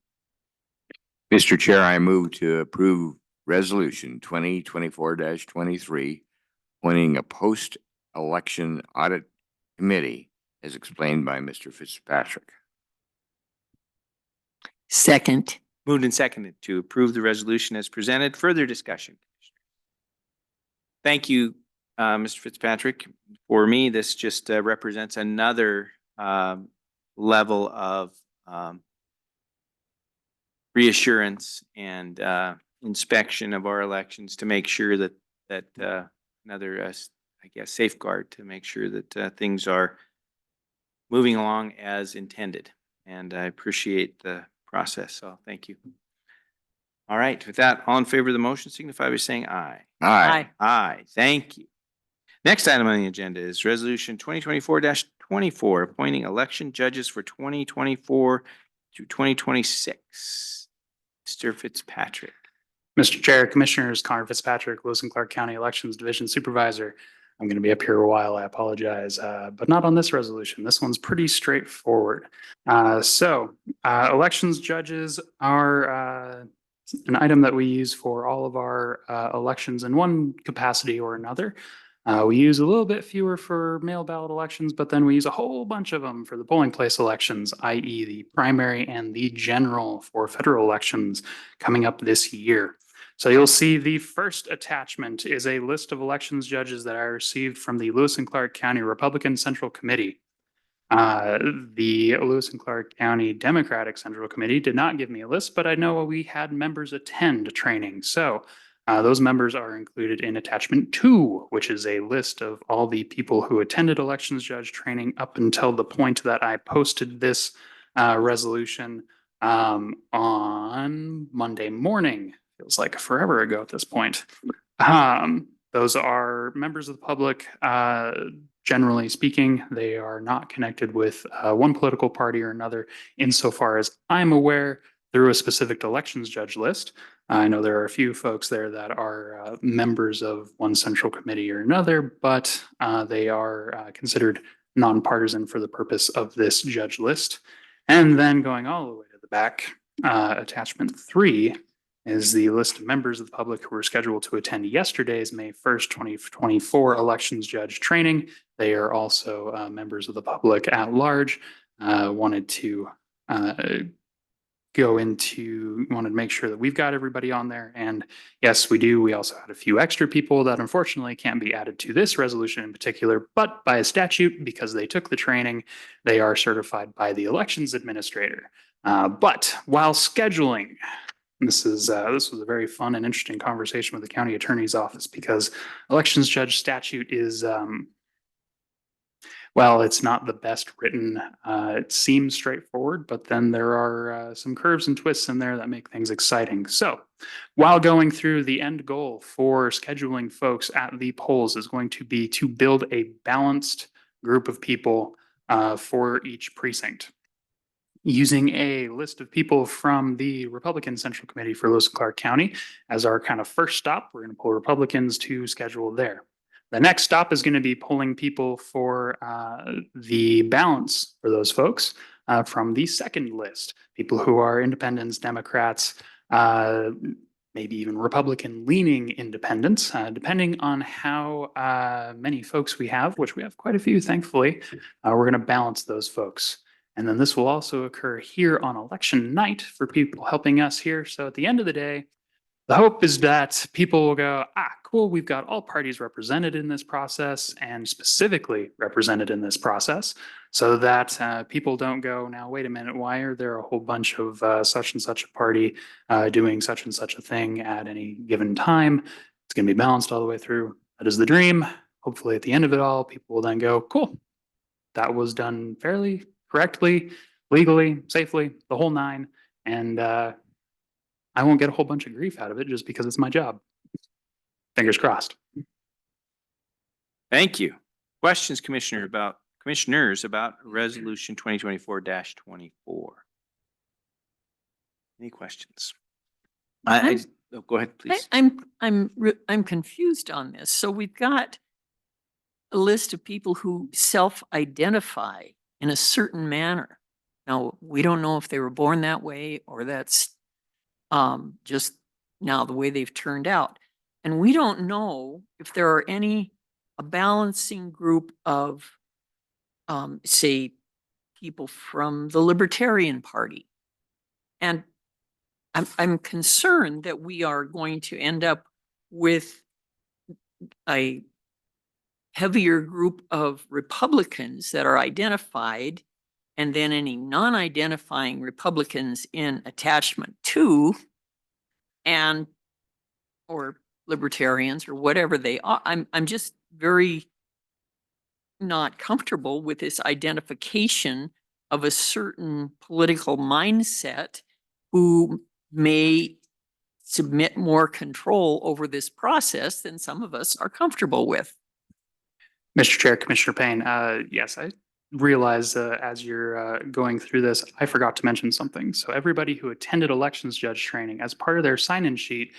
Mr. Chair, I move to approve resolution 2024-23, appointing a post-election audit committee as explained by Mr. Fitzpatrick. Second. Moved and seconded to approve the resolution as presented. Further discussion. Thank you, Mr. Fitzpatrick. For me, this just represents another level of reassurance and inspection of our elections to make sure that another, I guess, safeguard to make sure that things are moving along as intended. And I appreciate the process. So thank you. All right. With that, all in favor of the motion signify by saying aye. Aye. Aye. Thank you. Next item on the agenda is resolution 2024-24, appointing election judges for 2024 to 2026. Mr. Fitzpatrick. Mr. Chair, Commissioners, Connor Fitzpatrick, Lewis and Clark County Elections Division Supervisor. I'm going to be up here a while. I apologize, but not on this resolution. This one's pretty straightforward. Elections judges are an item that we use for all of our elections in one capacity or another. We use a little bit fewer for mail ballot elections, but then we use a whole bunch of them for the polling place elections, i.e. the primary and the general for federal elections coming up this year. So you'll see the first attachment is a list of elections judges that I received from the Lewis and Clark County Republican Central Committee. The Lewis and Clark County Democratic Central Committee did not give me a list, but I know we had members attend training. So those members are included in attachment 2, which is a list of all the people who attended elections judge training up until the point that I posted this resolution on Monday morning. Feels like forever ago at this point. Those are members of the public. Generally speaking, they are not connected with one political party or another insofar as I'm aware through a specific elections judge list. I know there are a few folks there that are members of one central committee or another, but they are considered nonpartisan for the purpose of this judge list. And then going all the way to the back, attachment 3 is the list of members of the public who were scheduled to attend yesterday's May 1st, 2024 elections judge training. They are also members of the public at large. Wanted to wanted to make sure that we've got everybody on there. And yes, we do. We also had a few extra people that unfortunately can't be added to this resolution in particular, but by a statute, because they took the training, they are certified by the elections administrator. But while scheduling, this was a very fun and interesting conversation with the county attorney's office, because elections judge statute is, well, it's not the best written. It seems straightforward, but then there are some curves and twists in there that make things exciting. So while going through, the end goal for scheduling folks at the polls is going to be to build a balanced group of people for each precinct. Using a list of people from the Republican Central Committee for Lewis and Clark County as our kind of first stop. We're going to pull Republicans to schedule there. The next stop is going to be pulling people for the balance for those folks from the second list, people who are independents, Democrats, maybe even Republican leaning independents, depending on how many folks we have, which we have quite a few, thankfully. We're going to balance those folks. And then this will also occur here on election night for people helping us here. So at the end of the day, the hope is that people will go, cool, we've got all parties represented in this process and specifically represented in this process, so that people don't go, now, wait a minute, why are there a whole bunch of such and such a party doing such and such a thing at any given time? It's going to be balanced all the way through. That is the dream. Hopefully at the end of it all, people will then go, cool, that was done fairly, correctly, legally, safely, the whole 9. And I won't get a whole bunch of grief out of it just because it's my job. Fingers crossed. Thank you. Questions, commissioners about resolution 2024-24? Any questions? Go ahead, please. I'm confused on this. So we've got a list of people who self-identify in a certain manner. Now, we don't know if they were born that way or that's just now the way they've turned out. And we don't know if there are a balancing group of, say, people from the Libertarian Party. And I'm concerned that we are going to end up with a heavier group of Republicans that are identified, and then any non-identifying Republicans in attachment 2, and or libertarians or whatever they are. I'm just very not comfortable with this identification of a certain political mindset who may submit more control over this process than some of us are comfortable with. Mr. Chair, Commissioner Payne, yes, I realize as you're going through this, I forgot to mention something. So everybody who attended elections judge training, as part of their sign-in sheet,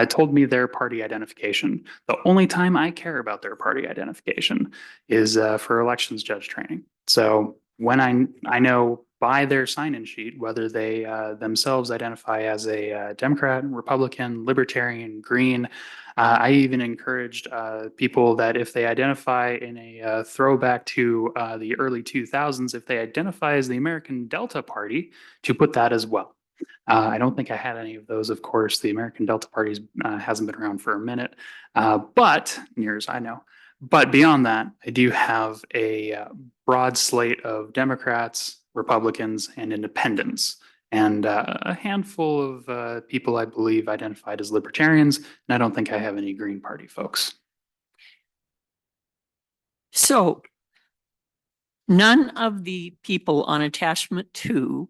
told me their party identification. The only time I care about their party identification is for elections judge training. So when I know by their sign-in sheet whether they themselves identify as a Democrat, Republican, Libertarian, Green. I even encouraged people that if they identify in a throwback to the early 2000s, if they identify as the American Delta Party, to put that as well. I don't think I had any of those, of course. The American Delta Party hasn't been around for a minute, but near as I know. But beyond that, I do have a broad slate of Democrats, Republicans, and independents, and a handful of people I believe identified as libertarians, and I don't think I have any Green Party folks. So none of the people on attachment 2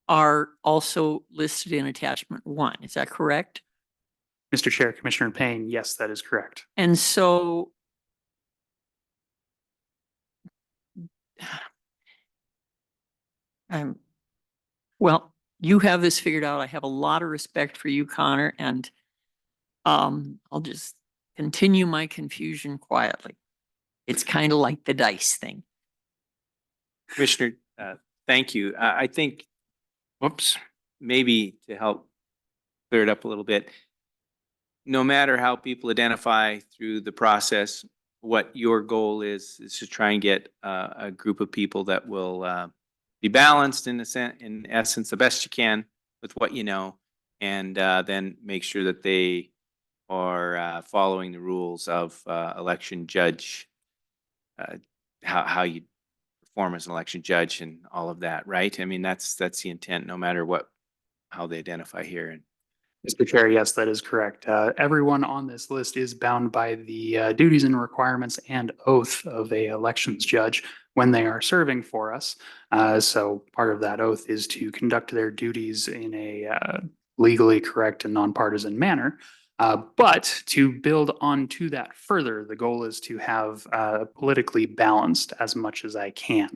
are also listed in attachment 1. Is that correct? Mr. Chair, Commissioner Payne, yes, that is correct. And so well, you have this figured out. I have a lot of respect for you, Connor, and I'll just continue my confusion quietly. It's kind of like the dice thing. Commissioner, thank you. I think, whoops, maybe to help clear it up a little bit, no matter how people identify through the process, what your goal is to try and get a group of people that will be balanced in essence, the best you can with what you know, and then make sure that they are following the rules of election judge, how you perform as an election judge and all of that, right? I mean, that's the intent, no matter how they identify here. And Mr. Chair, yes, that is correct. Everyone on this list is bound by the duties and requirements and oath of a elections judge when they are serving for us. So part of that oath is to conduct their duties in a legally correct and nonpartisan manner. But to build onto that further, the goal is to have politically balanced as much as I can,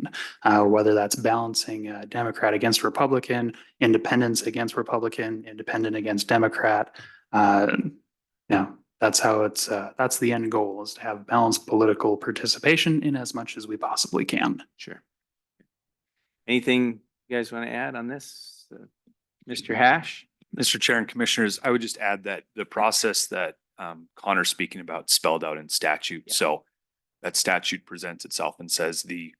whether that's balancing Democrat against Republican, independents against Republican, independent against Democrat. That's how that's the end goal, is to have balanced political participation in as much as we possibly can. sure. Anything you guys want to add on this? Mr. Hash? Mr. Chair and Commissioners, I would just add that the process that Connor's speaking about spelled out in statute. Yeah. So that statute presents itself and says the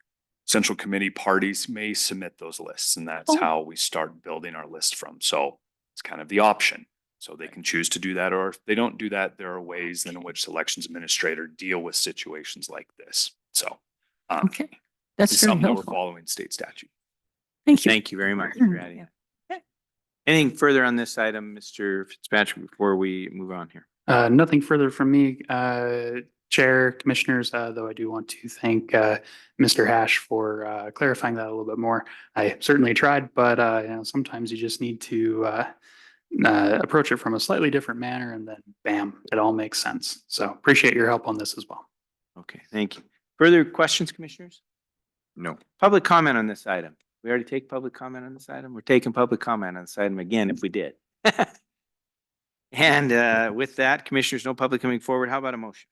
Central Committee parties may submit those lists, and that's how we start building our list from. So it's kind of the option. So they can choose to do that, or if they don't do that, there are ways in which elections administrator deal with situations like this. So Okay, that's it's very something that we're helpful. following state statute. Thank you. Thank you very much for adding. Yeah. Anything further on this item, Mr. Fitzpatrick, before we move on here? Nothing further from me, Chair, Commissioners, though I do want to thank Mr. Hash for clarifying that a little bit more. I certainly tried, but sometimes you just need to approach it from a slightly different manner, and then bam, it all makes sense. So appreciate your help on this as well. Okay, thank you. Further questions, Commissioners? No. Public comment on this item. We already take public comment on this item? We're taking public comment on this item again if we did. And with that, Commissioners, no public coming forward. How about a motion?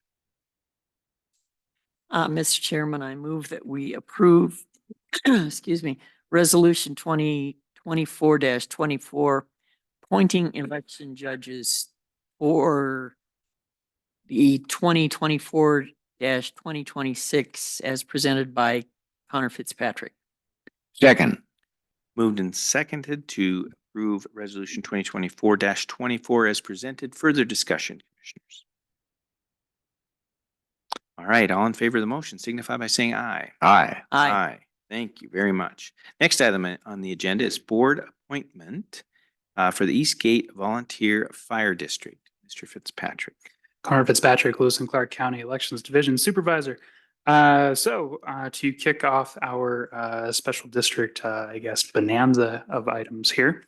Mr. Chairman, I move that we approve, excuse me, Resolution 2024-24, appointing election judges for the 2024-2026 as presented by Connor Fitzpatrick. Second. Moved and seconded to approve Resolution 2024-24 as presented. Further discussion, Commissioners? All right, all in favor of the motion signify by saying aye. Aye. Aye. Thank you very much. Next item on the agenda is board appointment for the Eastgate Volunteer Fire District. Mr. Fitzpatrick. Connor Fitzpatrick, Lewis and Clark County Elections Division Supervisor. So to kick off our special district, bonanza of items here,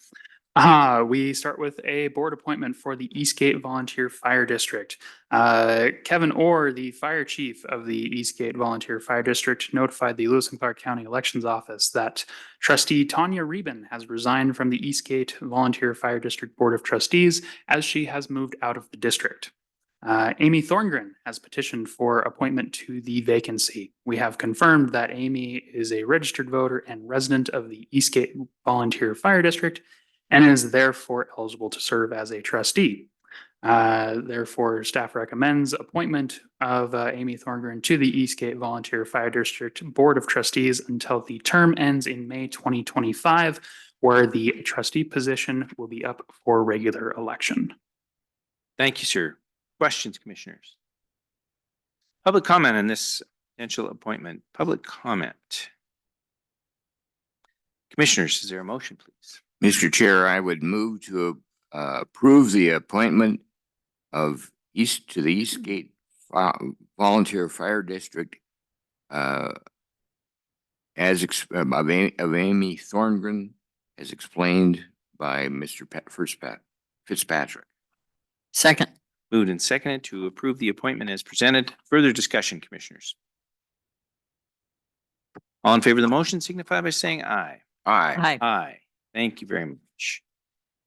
We start with a board appointment for the Eastgate Volunteer Fire District. Kevin Orr, the fire chief of the Eastgate Volunteer Fire District, notified the Lewis and Clark County Elections Office that trustee Tanya Reben has resigned from the Eastgate Volunteer Fire District Board of Trustees as she has moved out of the district. Amy Thorngren has petitioned for appointment to the vacancy. We have confirmed that Amy is a registered voter and resident of the Eastgate Volunteer Fire District and is therefore eligible to serve as a trustee. Therefore, staff recommends appointment of Amy Thorngren to the Eastgate Volunteer Fire District Board of Trustees until the term ends in May 2025, where the trustee position will be up for regular election. Thank you, sir. Questions, commissioners? Public comment on this potential appointment. Public comment. Commissioners, is there a motion, please? Mr. Chair, I would move to approve the appointment of to the Eastgate Volunteer Fire District of Amy Thorngren, as explained by Mr. Fitzpatrick. Second. Moved and seconded to approve the appointment as presented. Further discussion, commissioners? All in favor of the motion signify by saying aye. Aye. Aye. Aye. Thank you very much.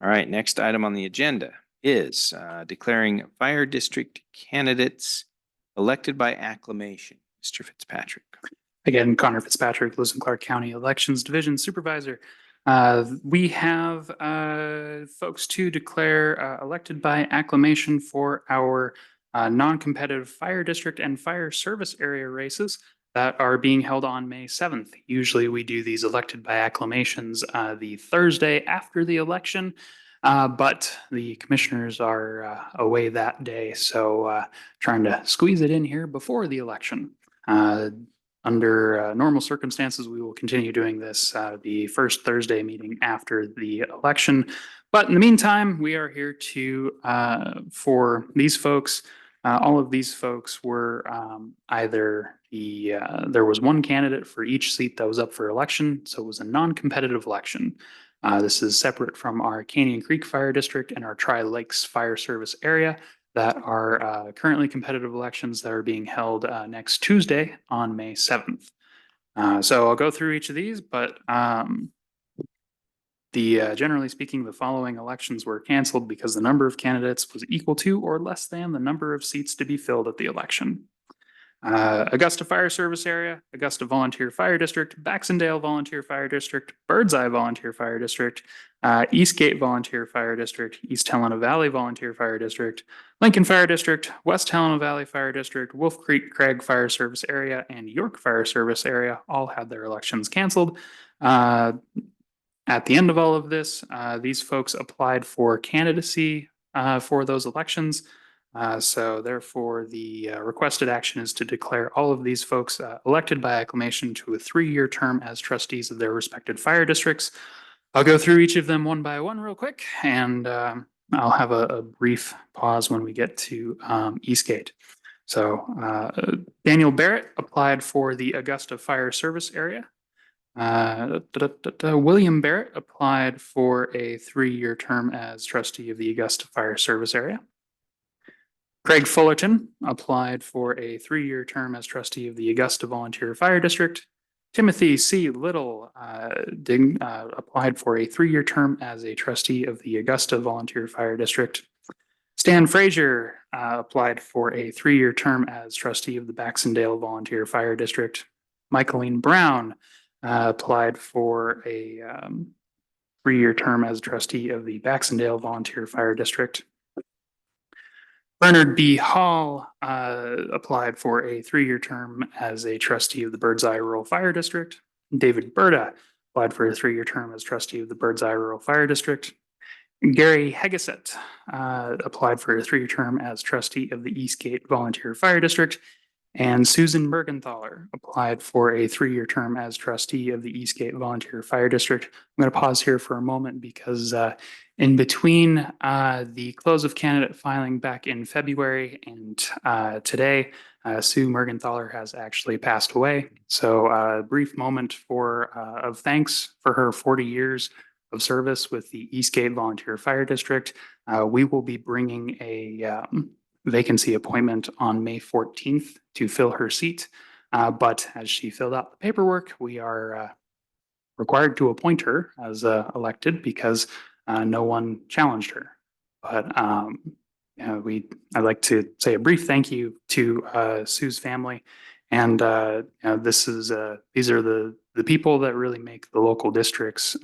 All right, next item on the agenda is declaring fire district candidates elected by acclamation. Mr. Fitzpatrick. Again, Connor Fitzpatrick, Lewis and Clark County Elections Division Supervisor. We have folks to declare elected by acclamation for our non-competitive fire district and fire service area races that are being held on May 7th. Usually we do these elected by acclamations the Thursday after the election, but the commissioners are away that day, so trying to squeeze it in here before the election. Under normal circumstances, we will continue doing this the first Thursday meeting after the election. But in the meantime, we are here to, for these folks, all of these folks were either there was one candidate for each seat that was up for election, so it was a non-competitive election. This is separate from our Canyon Creek Fire District and our Tri-Lakes Fire Service area that are currently competitive elections that are being held next Tuesday on May 7th. So I'll go through each of these, but generally speaking, the following elections were canceled because the number of candidates was equal to or less than the number of seats to be filled at the election. Augusta Fire Service Area, Augusta Volunteer Fire District, Baxendale Volunteer Fire District, Birdseye Volunteer Fire District, Eastgate Volunteer Fire District, East Helena Valley Volunteer Fire District, Lincoln Fire District, West Helena Valley Fire District, Wolf Creek Craig Fire Service Area, and York Fire Service Area all had their elections canceled. At the end of all of this, these folks applied for candidacy for those elections. So therefore, the requested action is to declare all of these folks elected by acclamation to a 3-year term as trustees of their respective fire districts. I'll go through each of them one by one real quick, and I'll have a brief pause when we get to Eastgate. So Daniel Barrett applied for the Augusta Fire Service Area. William Barrett applied for a 3-year term as trustee of the Augusta Fire Service Area. Craig Fullerton applied for a 3-year term as trustee of the Augusta Volunteer Fire District. Timothy C. Little applied for a 3-year term as a trustee of the Augusta Volunteer Fire District. Stan Frazier applied for a 3-year term as trustee of the Baxendale Volunteer Fire District. Michaeline Brown applied for a 3-year term as trustee of the Baxendale Volunteer Fire District. Bernard B. Hall applied for a 3-year term as a trustee of the Birdseye Rural Fire District. David Berta applied for a 3-year term as trustee of the Birdseye Rural Fire District. Gary Hegeset applied for a 3-year term as trustee of the Eastgate Volunteer Fire District. And Susan Mergenthaler applied for a 3-year term as trustee of the Eastgate Volunteer Fire District. I'm going to pause here for a moment because in between the close of candidate filing back in February and today, Sue Mergenthaler has actually passed away. So a brief moment of thanks for her 40 years of service with the Eastgate Volunteer Fire District. We will be bringing a vacancy appointment on May 14th to fill her seat. But as she filled out the paperwork, we are required to appoint her as elected because no one challenged her. But I'd like to say a brief thank you to Sue's family. And these are the people that really make the local districts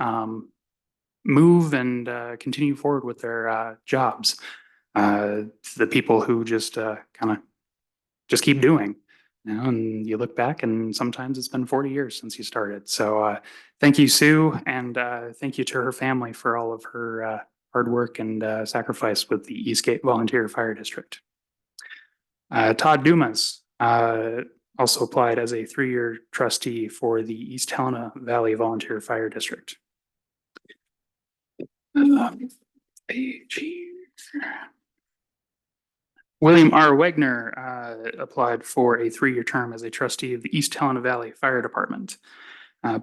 move and continue forward with their jobs. The people who just just keep doing. And you look back and sometimes it's been 40 years since you started. So thank you, Sue, and thank you to her family for all of her hard work and sacrifice with the Eastgate Volunteer Fire District. Todd Dumas also applied as a 3-year trustee for the East Helena Valley Volunteer Fire District. William R. Wegner applied for a 3-year term as a trustee of the East Helena Valley Fire Department.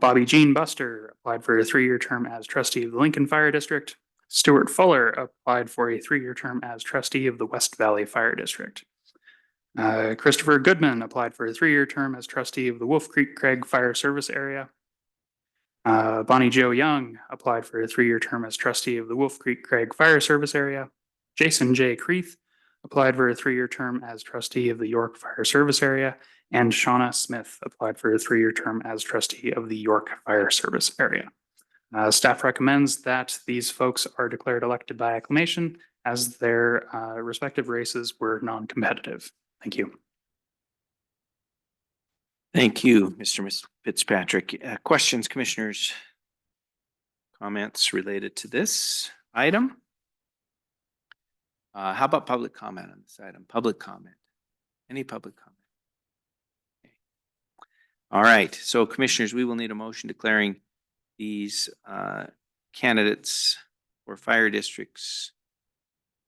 Bobby Jean Buster applied for a 3-year term as trustee of the Lincoln Fire District. Stuart Fuller applied for a 3-year term as trustee of the West Valley Fire District. Christopher Goodman applied for a 3-year term as trustee of the Wolf Creek Craig Fire Service Area. Bonnie Jo Young applied for a 3-year term as trustee of the Wolf Creek Craig Fire Service Area. Jason J. Creeth applied for a 3-year term as trustee of the York Fire Service Area, and Shauna Smith applied for a 3-year term as trustee of the York Fire Service Area. Staff recommends that these folks are declared elected by acclamation as their respective races were non-competitive. Thank you. Thank you, Mr. Fitzpatrick. Questions, commissioners? Comments related to this item? How about public comment on this item? Public comment? Any public comment? Okay. All right, so commissioners, we will need a motion declaring these candidates for fire districts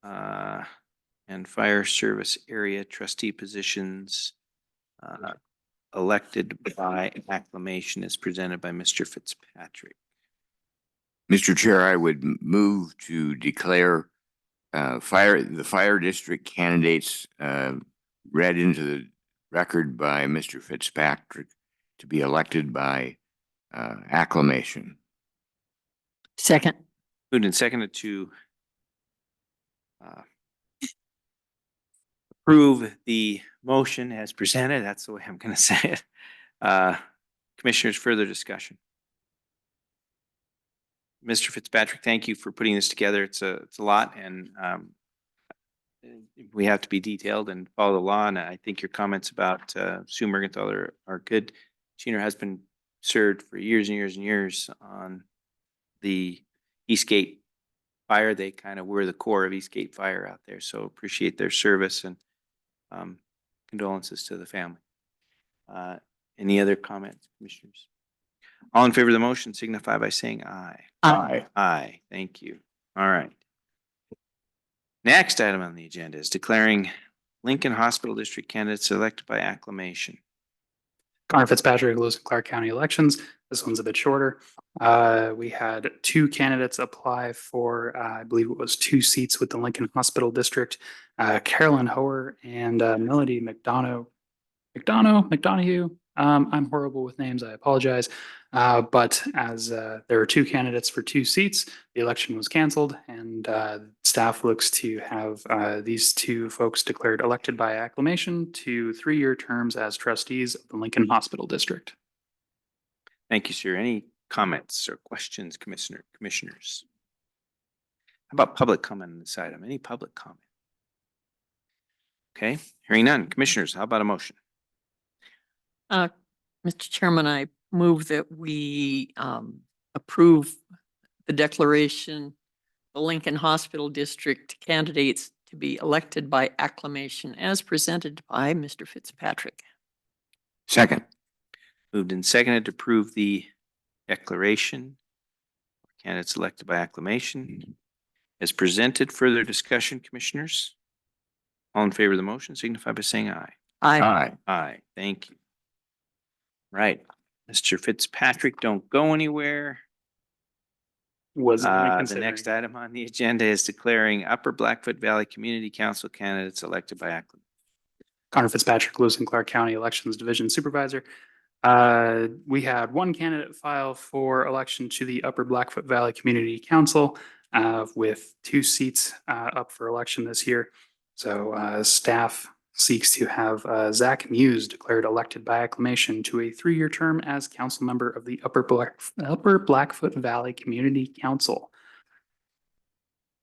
and fire service area trustee positions elected by acclamation as presented by Mr. Fitzpatrick. Mr. Chair, I would move to declare the fire district candidates read into the record by Mr. Fitzpatrick to be elected by acclamation. Second. Moved and seconded to approve the motion as presented. That's the way I'm going to say it. Commissioners, further discussion. Mr. Fitzpatrick, thank you for putting this together. It's a lot, and we have to be detailed and follow the law. And I think your comments about Sue Mergenthal are good. She and her husband served for years and years and years on the Eastgate Fire. They kind of were the core of Eastgate Fire out there. So appreciate their service and condolences to the family. Any other comments, commissioners? All in favor of the motion signify by saying aye. Aye. Aye. Thank you. All right. Next item on the agenda is declaring Lincoln Hospital District candidates elected by acclamation. Connor Fitzpatrick, Lewis and Clark County elections. This one's a bit shorter. We had 2 candidates apply for, I believe it was 2 seats with the Lincoln Hospital District. Carolyn Hoer and Melody McDonough. I'm horrible with names. I apologize. But as there were 2 candidates for 2 seats, the election was canceled, and staff looks to have these 2 folks declared elected by acclamation to 3-year terms as trustees of the Lincoln Hospital District. Thank you, sir. Any comments or questions, commissioners? How about public comment on this item? Any public comment? Okay, hearing none. Commissioners, how about a motion? Mr. Chairman, I move that we approve the declaration, the Lincoln Hospital District candidates to be elected by acclamation as presented by Mr. Fitzpatrick. Second. Moved and seconded to approve the declaration. Candidates elected by acclamation as presented. Further discussion, commissioners? All in favor of the motion signify by saying aye. Aye. Aye. Thank you. Right. Mr. Fitzpatrick, don't go anywhere. Was only The considering. next item on the agenda is declaring Upper Blackfoot Valley Community Council candidates elected by acclamation. Connor Fitzpatrick, Lewis and Clark County Elections Division Supervisor. We had one candidate file for election to the Upper Blackfoot Valley Community Council with 2 seats up for election this year. So staff seeks to have Zach Muse declared elected by acclamation to a 3-year term as council member of the Upper Blackfoot Valley Community Council.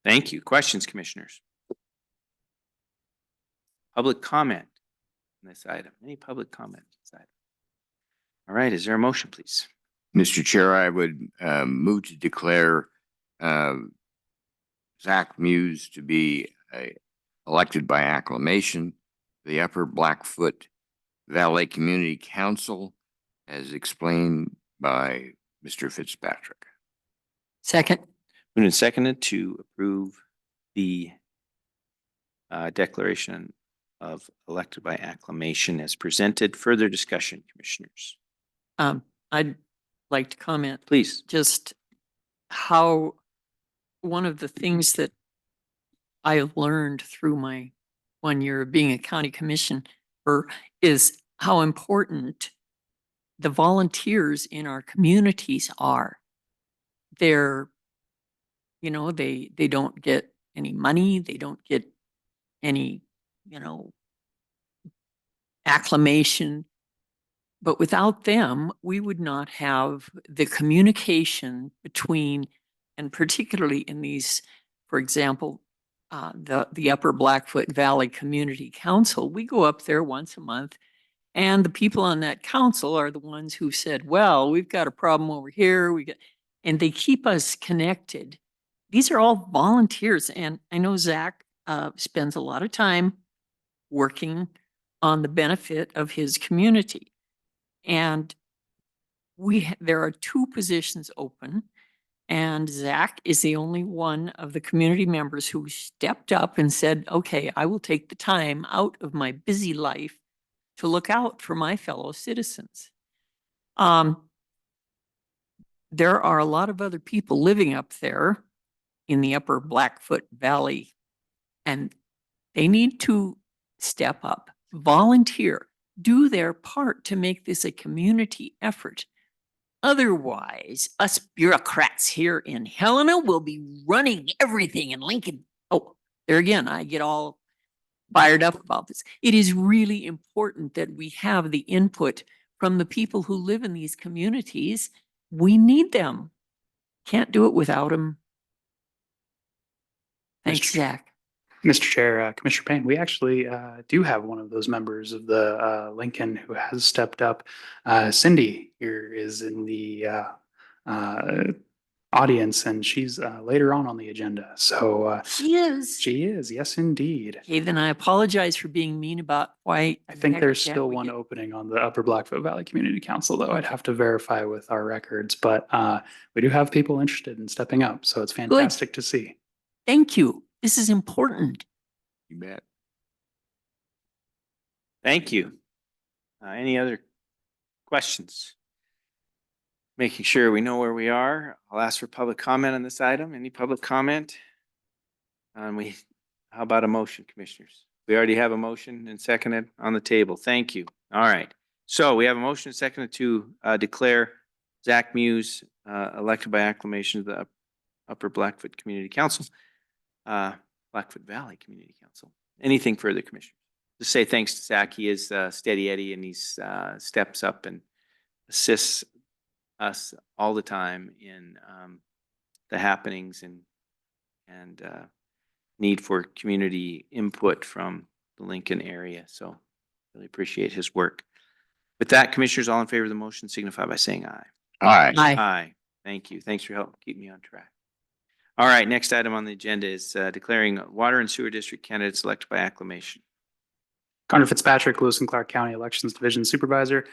Thank you. Questions, commissioners? Public comment on this item? Any public comment on this item? All right, is there a motion, please? Mr. Chair, I would move to declare Zach Muse to be elected by acclamation, the Upper Blackfoot Valley Community Council, as explained by Mr. Fitzpatrick. Second. Moved and seconded to approve the declaration of elected by acclamation as presented. Further discussion, commissioners? I'd like to comment Please. just how one of the things that I learned through my 1 year of being a county commissioner is how important the volunteers in our communities are. They're, you know, they don't get any money, they don't get any, you know, acclamation. But without them, we would not have the communication between, and particularly in these, for example, the Upper Blackfoot Valley Community Council. We go up there once a month, and the people on that council are the ones who said, well, we've got a problem over here. And they keep us connected. These are all volunteers. And I know Zach spends a lot of time working on the benefit of his community. And there are 2 positions open, and Zach is the only one of the community members who stepped up and said, okay, I will take the time out of my busy life to look out for my fellow citizens. There are a lot of other people living up there in the Upper Blackfoot Valley, and they need to step up, volunteer, do their part to make this a community effort. Otherwise, us bureaucrats here in Helena will be running everything in Lincoln. Oh, there again, I get all fired up about this. It is really important that we have the input from the people who live in these communities. We need them. Can't do it without them. Thanks, Zach. Mr. Chair, Commissioner Payne, we actually do have one of those members of the Lincoln who has stepped up. Cindy here is in the audience, and she's later on the agenda. So She is. she is, yes, indeed. Okay, then I apologize for being mean about why. I think the there's heck still we one get- opening on the Upper Blackfoot Valley Community Council, though. I'd have to verify with our records, but we do have people interested in stepping up, so it's fantastic to see. Thank you. This is important. You bet. Thank you. Any other questions? Making sure we know where we are. I'll ask for public comment on this item. Any public comment? How about a motion, commissioners? We already have a motion and seconded on the table. Thank you. All right. So we have a motion and seconded to declare Zach Muse elected by acclamation to the Upper Blackfoot Community Council, Blackfoot Valley Community Council. Anything further, commissioners? Just say thanks to Zach. He is steady Eddie, and he's steps up and assists us all the time in the happenings and need for community input from the Lincoln area. So really appreciate his work. With that, commissioners, all in favor of the motion signify by saying aye. Aye. Aye. Aye. Thank you. Thanks for helping keep me on track. All right, next item on the agenda is declaring water and sewer district candidates elected by acclamation. Connor Fitzpatrick, Lewis and Clark County Elections Division Supervisor.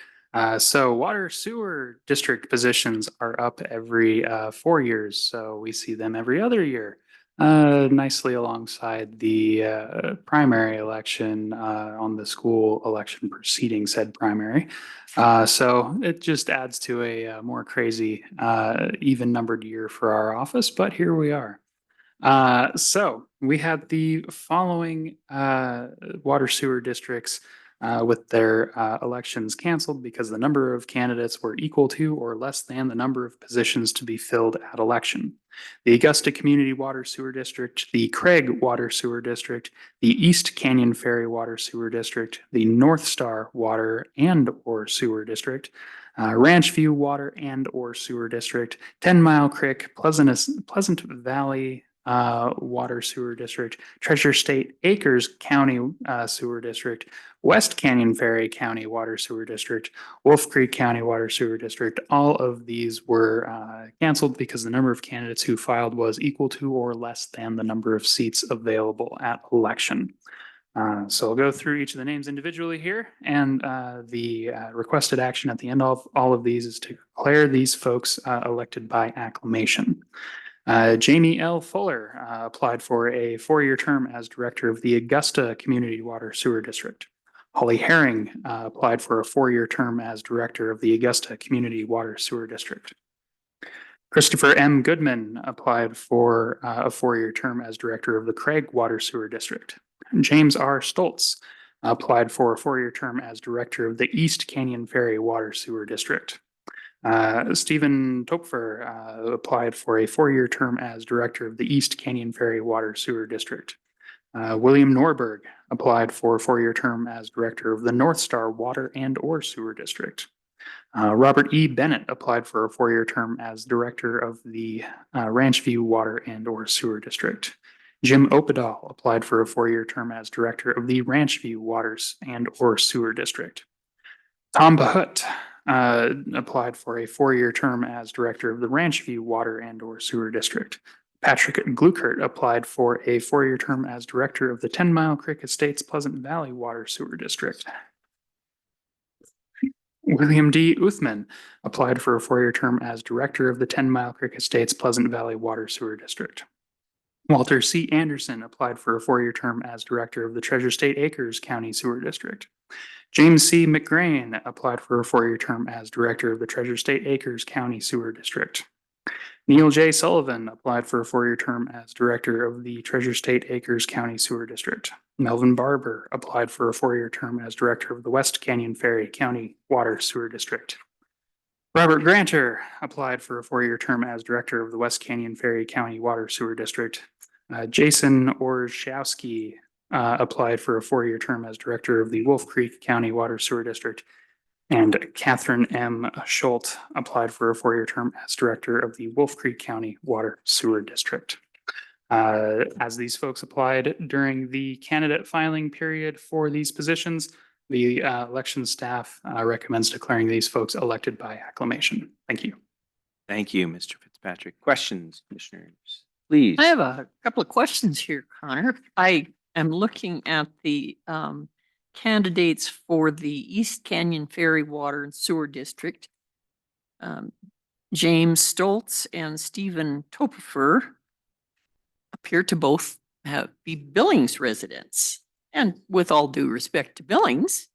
So water sewer district positions are up every 4 years. So we see them every other year. Nicely alongside the primary election on the school election preceding said primary. So it just adds to a more crazy even numbered year for our office, but here we are. So we had the following water sewer districts with their elections canceled because the number of candidates were equal to or less than the number of positions to be filled at election. The Augusta Community Water Sewer District, the Craig Water Sewer District, the East Canyon Ferry Water Sewer District, the North Star Water and or Sewer District, Ranch View Water and or Sewer District, 10 Mile Creek, Pleasant Valley Water Sewer District, Treasure State Acres County Sewer District, West Canyon Ferry County Water Sewer District, Wolf Creek County Water Sewer District. All of these were canceled because the number of candidates who filed was equal to or less than the number of seats available at election. So I'll go through each of the names individually here, and the requested action at the end of all of these is to declare these folks elected by acclamation. Jamie L. Fuller applied for a 4-year term as director of the Augusta Community Water Sewer District. Holly Herring applied for a 4-year term as director of the Augusta Community Water Sewer District. Christopher M. Goodman applied for a 4-year term as director of the Craig Water Sewer District. James R. Stoltz applied for a 4-year term as director of the East Canyon Ferry Water Sewer District. Stephen Topfer applied for a 4-year term as director of the East Canyon Ferry Water Sewer District. William Norberg applied for a 4-year term as director of the North Star Water and or Sewer District. Robert E. Bennett applied for a 4-year term as director of the Ranch View Water and or Sewer District. Jim Opedal applied for a 4-year term as director of the Ranch View Waters and or Sewer District. Tom Bahut applied for a 4-year term as director of the Ranch View Water and or Sewer District. Patrick Gluckert applied for a 4-year term as director of the 10 Mile Creek Estates Pleasant Valley Water Sewer District. William D. Uthman applied for a 4-year term as director of the 10 Mile Creek Estates Pleasant Valley Water Sewer District. Walter C. Anderson applied for a 4-year term as director of the Treasure State Acres County Sewer District. James C. McGrain applied for a 4-year term as director of the Treasure State Acres County Sewer District. Neil J. Sullivan applied for a 4-year term as director of the Treasure State Acres County Sewer District. Melvin Barber applied for a 4-year term as director of the West Canyon Ferry County Water Sewer District. Robert Granter applied for a 4-year term as director of the West Canyon Ferry County Water Sewer District. Jason Orzechowski applied for a 4-year term as director of the Wolf Creek County Water Sewer District. And Catherine M. Schultz applied for a 4-year term as director of the Wolf Creek County Water Sewer District. As these folks applied during the candidate filing period for these positions, the election staff recommends declaring these folks elected by acclamation. Thank you. Thank you, Mr. Fitzpatrick. Questions, commissioners? Please. I have a couple of questions here, Connor. I am looking at the candidates for the East Canyon Ferry Water and Sewer District. James Stoltz and Stephen Topfer appear to both be Billings residents. And with all due respect to Billings,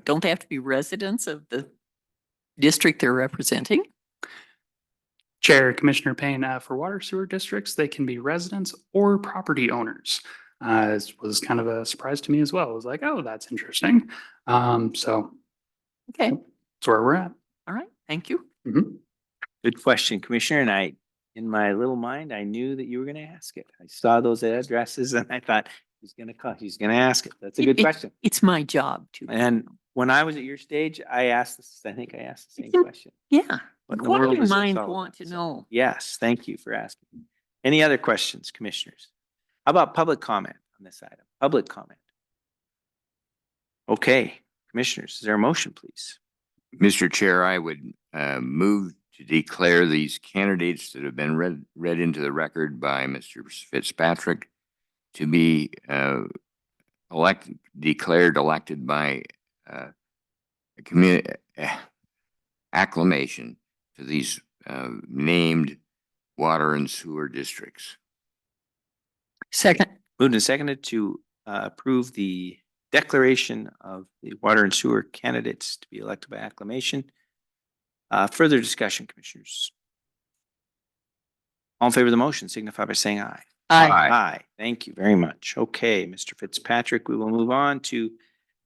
don't they have to be residents of the district they're representing? Chair, Commissioner Payne, for water sewer districts, they can be residents or property owners. It was kind of a surprise to me as well. I was like, oh, that's interesting. So Okay, that's where we're at. all right, thank you. Good question, Commissioner. And in my little mind, I knew that you were going to ask it. I saw those addresses and I thought, he's going to ask it. That's a good question. It's my job to. And when I was at your stage, I think I asked the same question. Yeah, What in the world inquiring is this minds all want about? to know. Yes, thank you for asking. Any other questions, commissioners? How about public comment on this item? Public comment. Okay, commissioners, is there a motion, please? Mr. Chair, I would move to declare these candidates that have been read into the record by Mr. Fitzpatrick to be declared elected by acclamation to these named water and sewer districts. Second. Moved and seconded to approve the declaration of the water and sewer candidates to be elected by acclamation. Further discussion, commissioners? All in favor of the motion signify by saying aye. Aye. Aye. Thank you very much. Okay, Mr. Fitzpatrick, we will move on to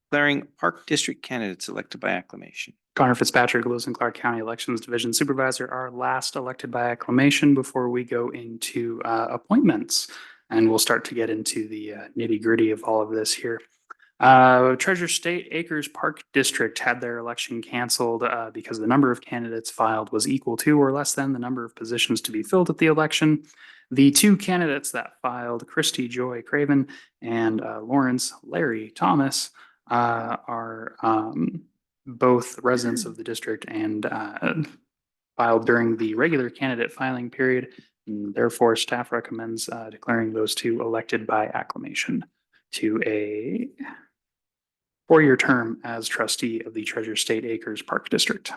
declaring Park District candidates elected by acclamation. Connor Fitzpatrick, Lewis and Clark County Elections Division Supervisor, are last elected by acclamation before we go into appointments. And we'll start to get into the nitty gritty of all of this here. Treasure State Acres Park District had their election canceled because the number of candidates filed was equal to or less than the number of positions to be filled at the election. The two candidates that filed, Christy Joy Craven and Lawrence Larry Thomas, are both residents of the district and filed during the regular candidate filing period. And therefore, staff recommends declaring those two elected by acclamation to a 4-year term as trustee of the Treasure State Acres Park District.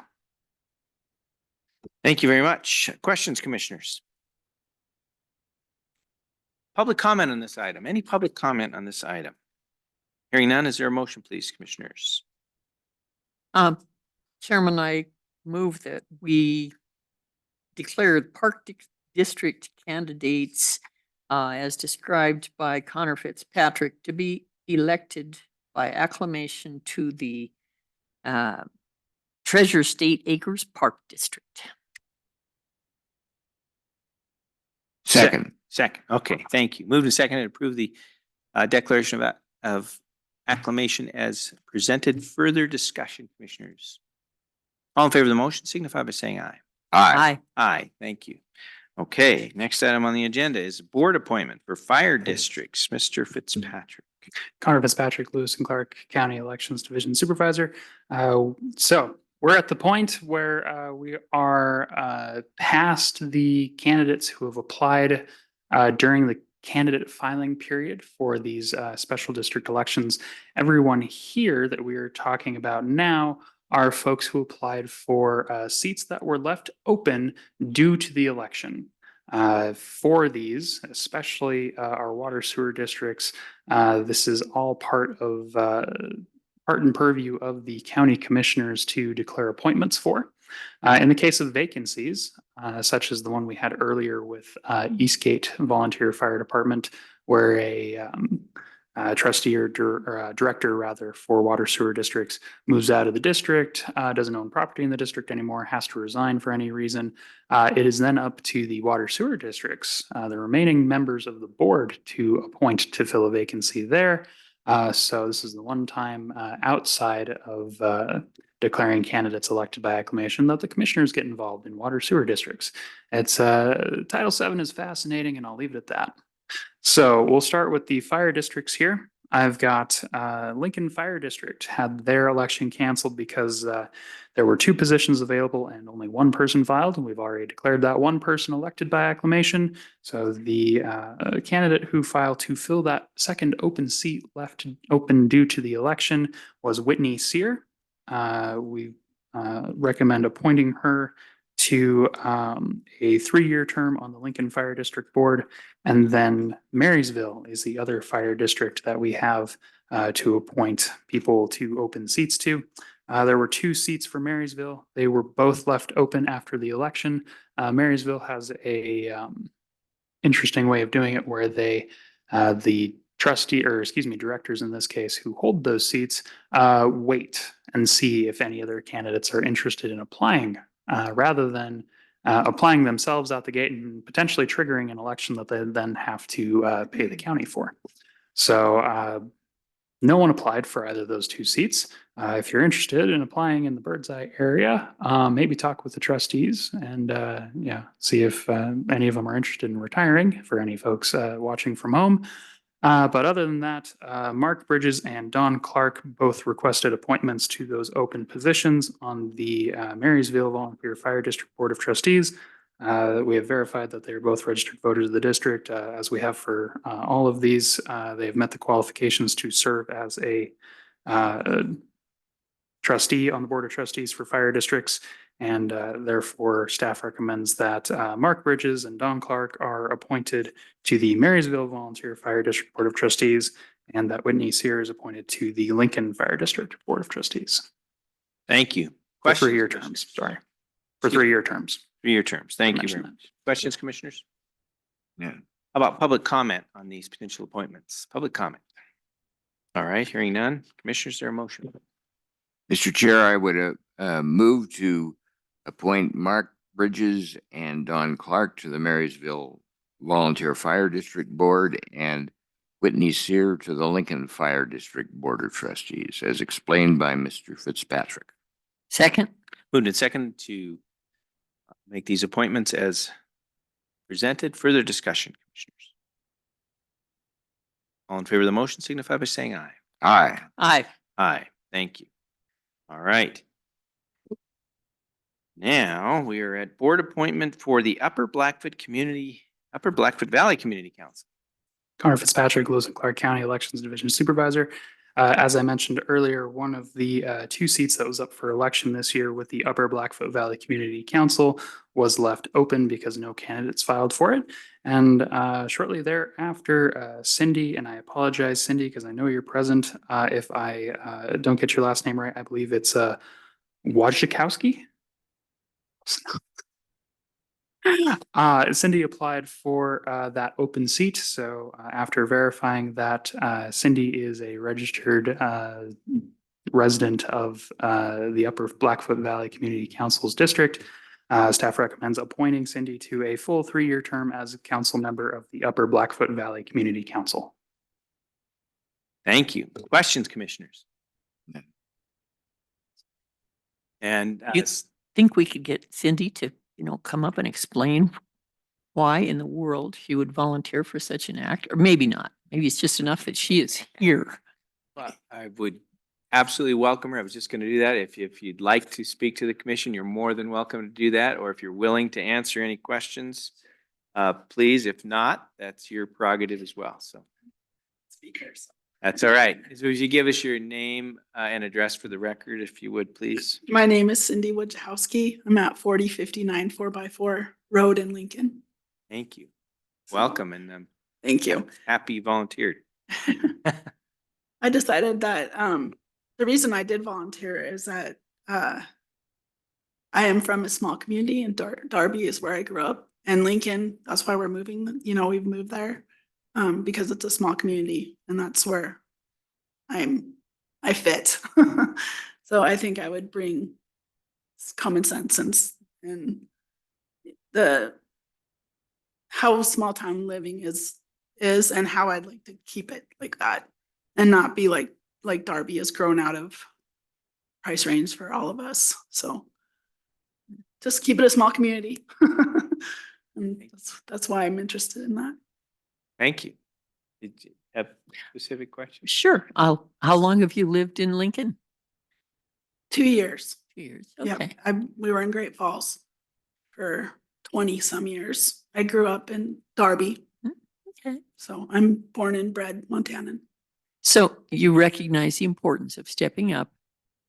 Thank you very much. Questions, commissioners? Public comment on this item. Any public comment on this item? Hearing none, is there a motion, please, commissioners? Chairman, I move that we declare Park District candidates as described by Connor Fitzpatrick to be elected by acclamation to the Treasure State Acres Park District. Second. Second. Okay, thank you. Moved and seconded to approve the declaration of acclamation as presented. Further discussion, commissioners? All in favor of the motion signify by saying aye. Aye. Aye, thank you. Okay, next item on the agenda is board appointment for fire districts. Mr. Fitzpatrick. Connor Fitzpatrick, Lewis and Clark County Elections Division Supervisor. So we're at the point where we are past the candidates who have applied during the candidate filing period for these special district elections. Everyone here that we are talking about now are folks who applied for seats that were left open due to the election. For these, especially our water sewer districts, this is all part and purview of the county commissioners to declare appointments for. In the case of vacancies, such as the one we had earlier with Eastgate Volunteer Fire Department, where a trustee or director rather for water sewer districts moves out of the district, doesn't own property in the district anymore, has to resign for any reason. It is then up to the water sewer districts, the remaining members of the board, to appoint to fill a vacancy there. So this is the one time outside of declaring candidates elected by acclamation that the commissioners get involved in water sewer districts. It's Title VII is fascinating, and I'll leave it at that. So we'll start with the fire districts here. I've got Lincoln Fire District had their election canceled because there were 2 positions available and only 1 person filed, and we've already declared that 1 person elected by acclamation. So the candidate who filed to fill that second open seat left open due to the election was Whitney Sear. We recommend appointing her to a 3-year term on the Lincoln Fire District Board. And then Marysville is the other fire district that we have to appoint people to open seats to. There were 2 seats for Marysville. They were both left open after the election. Marysville has a interesting way of doing it where they, the directors in this case who hold those seats, wait and see if any other candidates are interested in applying rather than applying themselves out the gate and potentially triggering an election that they then have to pay the county for. So no one applied for either of those 2 seats. If you're interested in applying in the Birdseye area, maybe talk with the trustees and see if any of them are interested in retiring for any folks watching from home. But other than that, Mark Bridges and Don Clark both requested appointments to those open positions on the Marysville Volunteer Fire District Board of Trustees. We have verified that they are both registered voters of the district, as we have for all of these. They have met the qualifications to serve as a trustee on the Board of Trustees for fire districts. And therefore, staff recommends that Mark Bridges and Don Clark are appointed to the Marysville Volunteer Fire District Board of Trustees, and that Whitney Sear is appointed to the Lincoln Fire District Board of Trustees. Thank you. For Questions, 3-year commissioners? terms, sorry. For 3-year terms. 3-year terms. Thank you very Mention much. Questions, commissioners? Yeah. How about public comment on these potential appointments? Public comment. All right, hearing none. Commissioners, there a motion? Mr. Chair, I would move to appoint Mark Bridges and Don Clark to the Marysville Volunteer Fire District Board and Whitney Sear to the Lincoln Fire District Board of Trustees, as explained by Mr. Fitzpatrick. Second? Moved and second to make these appointments as presented. Further discussion, commissioners? All in favor of the motion signify by saying aye. Aye. Aye. Aye. Thank you. All right. Now we are at board appointment for the Upper Blackfoot Valley Community Council. Connor Fitzpatrick, Lewis and Clark County Elections Division Supervisor. As I mentioned earlier, one of the 2 seats that was up for election this year with the Upper Blackfoot Valley Community Council was left open because no candidates filed for it. And shortly thereafter, Cindy, and I apologize, Cindy, because I know you're present. If I don't get your last name right, I believe it's Wojciechowski. Cindy applied for that open seat. So after verifying that Cindy is a registered resident of the Upper Blackfoot Valley Community Council's district, staff recommends appointing Cindy to a full 3-year term as a council member of the Upper Blackfoot Valley Community Council. Thank you. Questions, commissioners? And You think we could get Cindy to, come up and explain why in the world she would volunteer for such an act? Or maybe not. Maybe it's just enough that she is here. I would absolutely welcome her. I was just going to do that. If you'd like to speak to the commission, you're more than welcome to do that. Or if you're willing to answer any questions, please. If not, that's your prerogative as well. So Speakers. that's all right. So would you give us your name and address for the record, if you would, please? My name is Cindy Wojciechowski. I'm at 4059 4x4 Road in Lincoln. Thank you. Welcome, and I'm Thank you. happy you volunteered. I decided that the reason I did volunteer is that I am from a small community, and Darby is where I grew up. And Lincoln, that's why we're moving. We've moved there because it's a small community, and that's where I fit. So I think I would bring common sense and the how small town living is and how I'd like to keep it like that and not be like Darby has grown out of price range for all of us. So just keep it a small community. And that's why I'm interested in that. Thank you. Did you have specific questions? Sure. How long have you lived in Lincoln? 2 years. 2 years. Yep. Okay. We were in Great Falls for 20 some years. I grew up in Darby. Okay. So I'm born and bred Montanan. So you recognize the importance of stepping up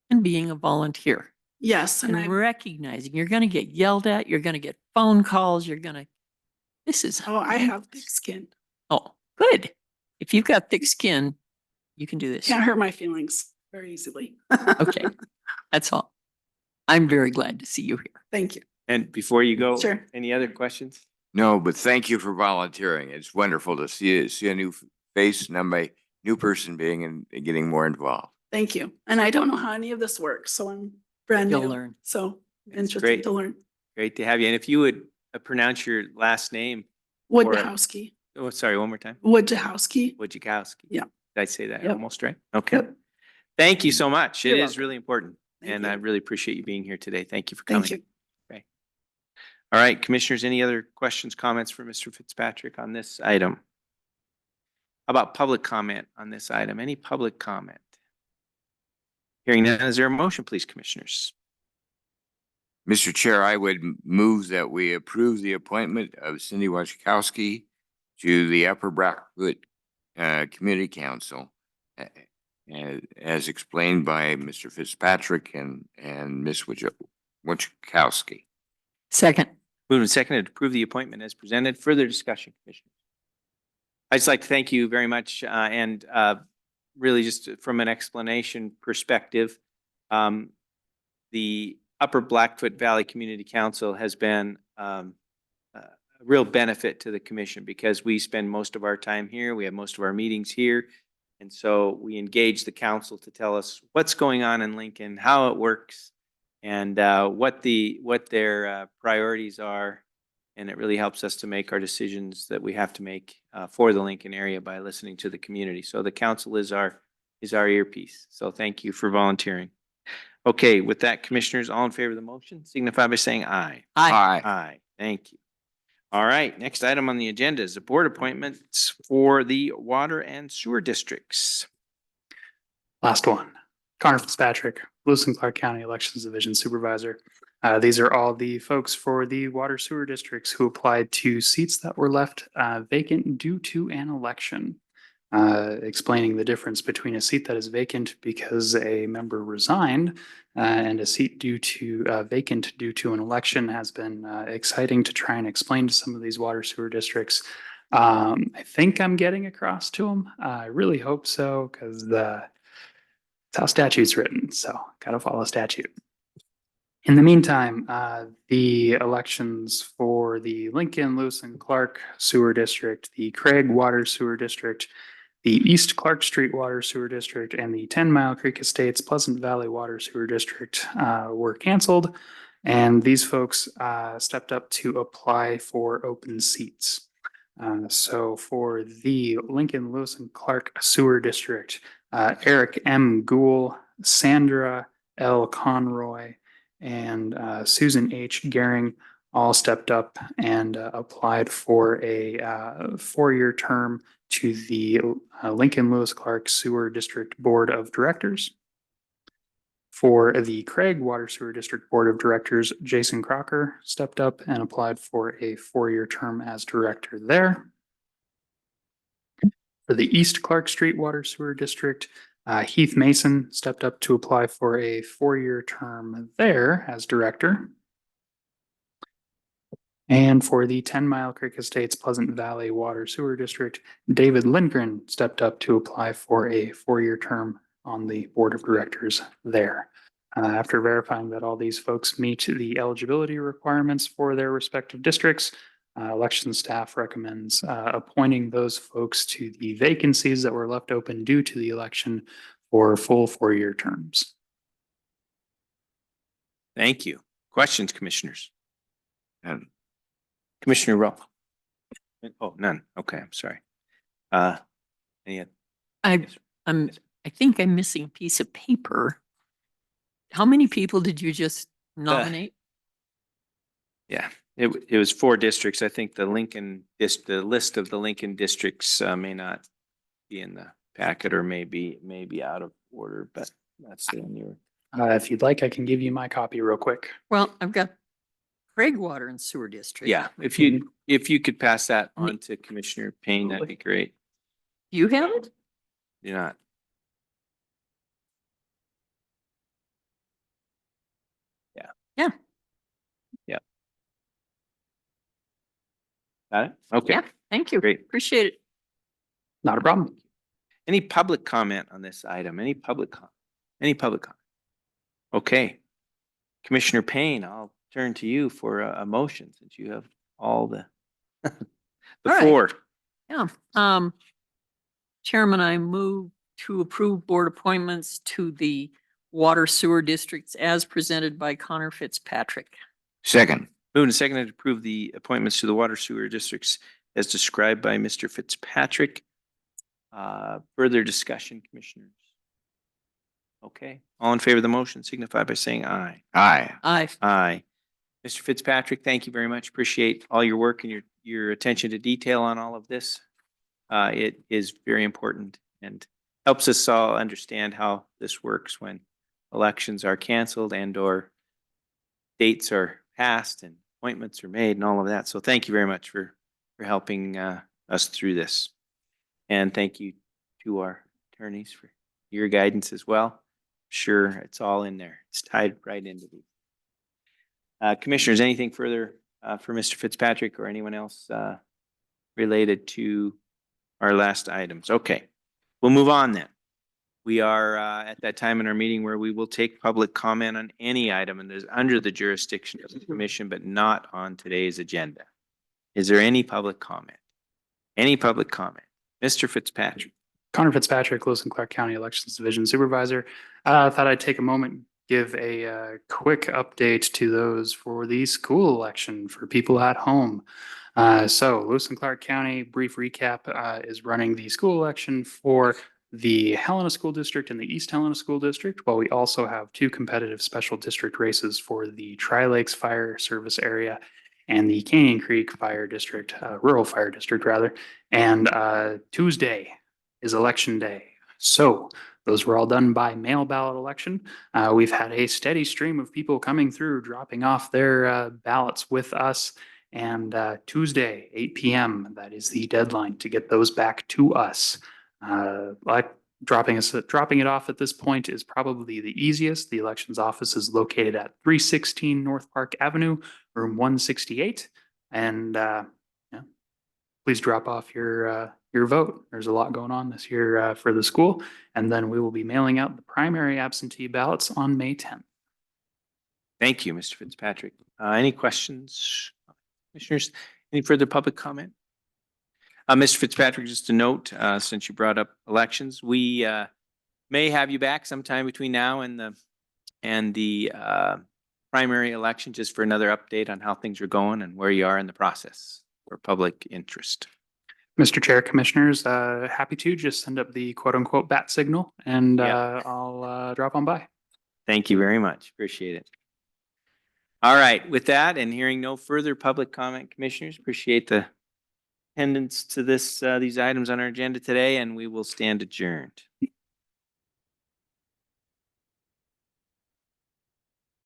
and being a volunteer. Yes. And And recognizing you're going to get yelled at, you're going to get phone calls, this is. I have thick skin. Oh, good. If you've got thick skin, you can do this. Can't hurt my feelings very easily. Okay. That's all. I'm very glad to see you here. Thank you. And before you go, Sure. any other questions? No, but thank you for volunteering. It's wonderful to see a new face and a new person being and getting more involved. Thank you. And I don't know how any of this works, so I'm brand new. You'll learn. So That's interested great. to learn. Great to have you. And if you would pronounce your last name. Wojciechowski. Oh, sorry, one more time. Wojciechowski. Wojciechowski. Yeah. Did I say that Yep. almost right? Okay. Yep. Thank you so much. It You're is welcome. really important. Thank And you. I really appreciate you being here today. Thank you for coming. Thank you. All right, commissioners, any other questions, comments for Mr. Fitzpatrick on this item? How about public comment on this item? Any public comment? Hearing none, is there a motion, please, commissioners? Mr. Chair, I would move that we approve the appointment of Cindy Wojciechowski to the Upper Blackfoot Community Council as explained by Mr. Fitzpatrick and Ms. Winchkowski. Second. Moved and seconded to approve the appointment as presented. Further discussion, Commissioners? I'd just like to thank you very much, and really just from an explanation perspective, the Upper Blackfoot Valley Community Council has been a real benefit to the commission because we spend most of our time here. We have most of our meetings here. And so we engage the council to tell us what's going on in Lincoln, how it works, and what their priorities are. And it really helps us to make our decisions that we have to make for the Lincoln area by listening to the community. So the council is our earpiece. So thank you for volunteering. Okay, with that, Commissioners, all in favor of the motion, signify by saying aye. Aye. Aye, thank you. All right, next item on the agenda is the board appointments for the water and sewer districts. Last one, Connor Fitzpatrick, Lewis and Clark County Elections Division Supervisor. These are all the folks for the water sewer districts who applied to seats that were left vacant due to an election. Explaining the difference between a seat that is vacant because a member resigned and a seat vacant due to an election has been exciting to try and explain to some of these water sewer districts. I think I'm getting across to them. I really hope so, because that's how statute's written. So gotta follow statute. In the meantime, the elections for the Lincoln, Lewis and Clark Sewer District, the Craig Water Sewer District, the East Clark Street Water Sewer District, and the 10 Mile Creek Estates Pleasant Valley Water Sewer District were canceled. And these folks stepped up to apply for open seats. So for the Lincoln, Lewis and Clark Sewer District, Eric M. Gould, Sandra L. Conroy, and Susan H. Gehring all stepped up and applied for a 4-year term to the Lincoln Lewis Clark Sewer District Board of Directors. For the Craig Water Sewer District Board of Directors, Jason Crocker stepped up and applied for a 4-year term as director there. For the East Clark Street Water Sewer District, Heath Mason stepped up to apply for a 4-year term there as director. And for the 10 Mile Creek Estates Pleasant Valley Water Sewer District, David Lindgren stepped up to apply for a 4-year term on the board of directors there. After verifying that all these folks meet the eligibility requirements for their respective districts, election staff recommends appointing those folks to the vacancies that were left open due to the election for full 4-year terms. Thank you. Questions, Commissioners? Commissioner Rowe? Oh, none. Okay, I'm sorry. Any other? I think I'm missing a piece of paper. How many people did you just nominate? Yeah, it was 4 districts. I think the list of the Lincoln districts may not be in the packet or maybe out of order, but that's the only. If you'd like, I can give you my copy real quick. Well, I've got Craig Water and Sewer District. Yeah, if you could pass that on to Commissioner Payne, that'd be great. You have it? You're not. Yeah. Yeah. Got it? Okay. Yeah, thank you. Great. Appreciate it. Not a problem. Any public comment on this item? Any public comment? Okay. Commissioner Payne, I'll turn to you for a motion since you have all the All right. floor. Yeah. Chairman, I move to approve board appointments to the water sewer districts as presented by Connor Fitzpatrick. Second. Moved and seconded to approve the appointments to the water sewer districts as described by Mr. Fitzpatrick. Further discussion, Commissioners? Okay. All in favor of the motion signify by saying aye. Aye. Aye. Aye. Mr. Fitzpatrick, thank you very much. Appreciate all your work and your attention to detail on all of this. It is very important and helps us all understand how this works when elections are canceled and or dates are passed and appointments are made and all of that. So thank you very much for helping us through this. And thank you to our attorneys for your guidance as well. Sure, it's all in there. It's tied right into these. Commissioners, anything further for Mr. Fitzpatrick or anyone else related to our last items? Okay, we'll move on then. We are at that time in our meeting where we will take public comment on any item and is under the jurisdiction of the commission, but not on today's agenda. Is there any public comment? Any public comment? Mr. Fitzpatrick. Connor Fitzpatrick, Lewis and Clark County Elections Division Supervisor. Thought I'd take a moment, give a quick update to those for the school election for people at home. So Lewis and Clark County, brief recap, is running the school election for the Helena School District and the East Helena School District, while we also have 2 competitive special district races for the Tri-Lakes Fire Service area and the Canyon Creek Fire District, Rural Fire District rather. And Tuesday is election day. So those were all done by mail ballot election. We've had a steady stream of people coming through, dropping off their ballots with us. And Tuesday, 8 p.m., that is the deadline to get those back to us. Like dropping it off at this point is probably the easiest. The elections office is located at 316 North Park Avenue, room 168. And yeah, please drop off your vote. There's a lot going on this year for the school. And then we will be mailing out the primary absentee ballots on May 10th. Thank you, Mr. Fitzpatrick. Any questions, commissioners? Any further public comment? Mr. Fitzpatrick, just a note, since you brought up elections, we may have you back sometime between now and the primary election, just for another update on how things are going and where you are in the process for public interest. Mr. Chair, Commissioners, happy to just send up the quote unquote bat signal and I'll drop on by. Thank you very much. Appreciate it. All right, with that and hearing no further public comment, commissioners, appreciate the attendance to these items on our agenda today, and we will stand adjourned.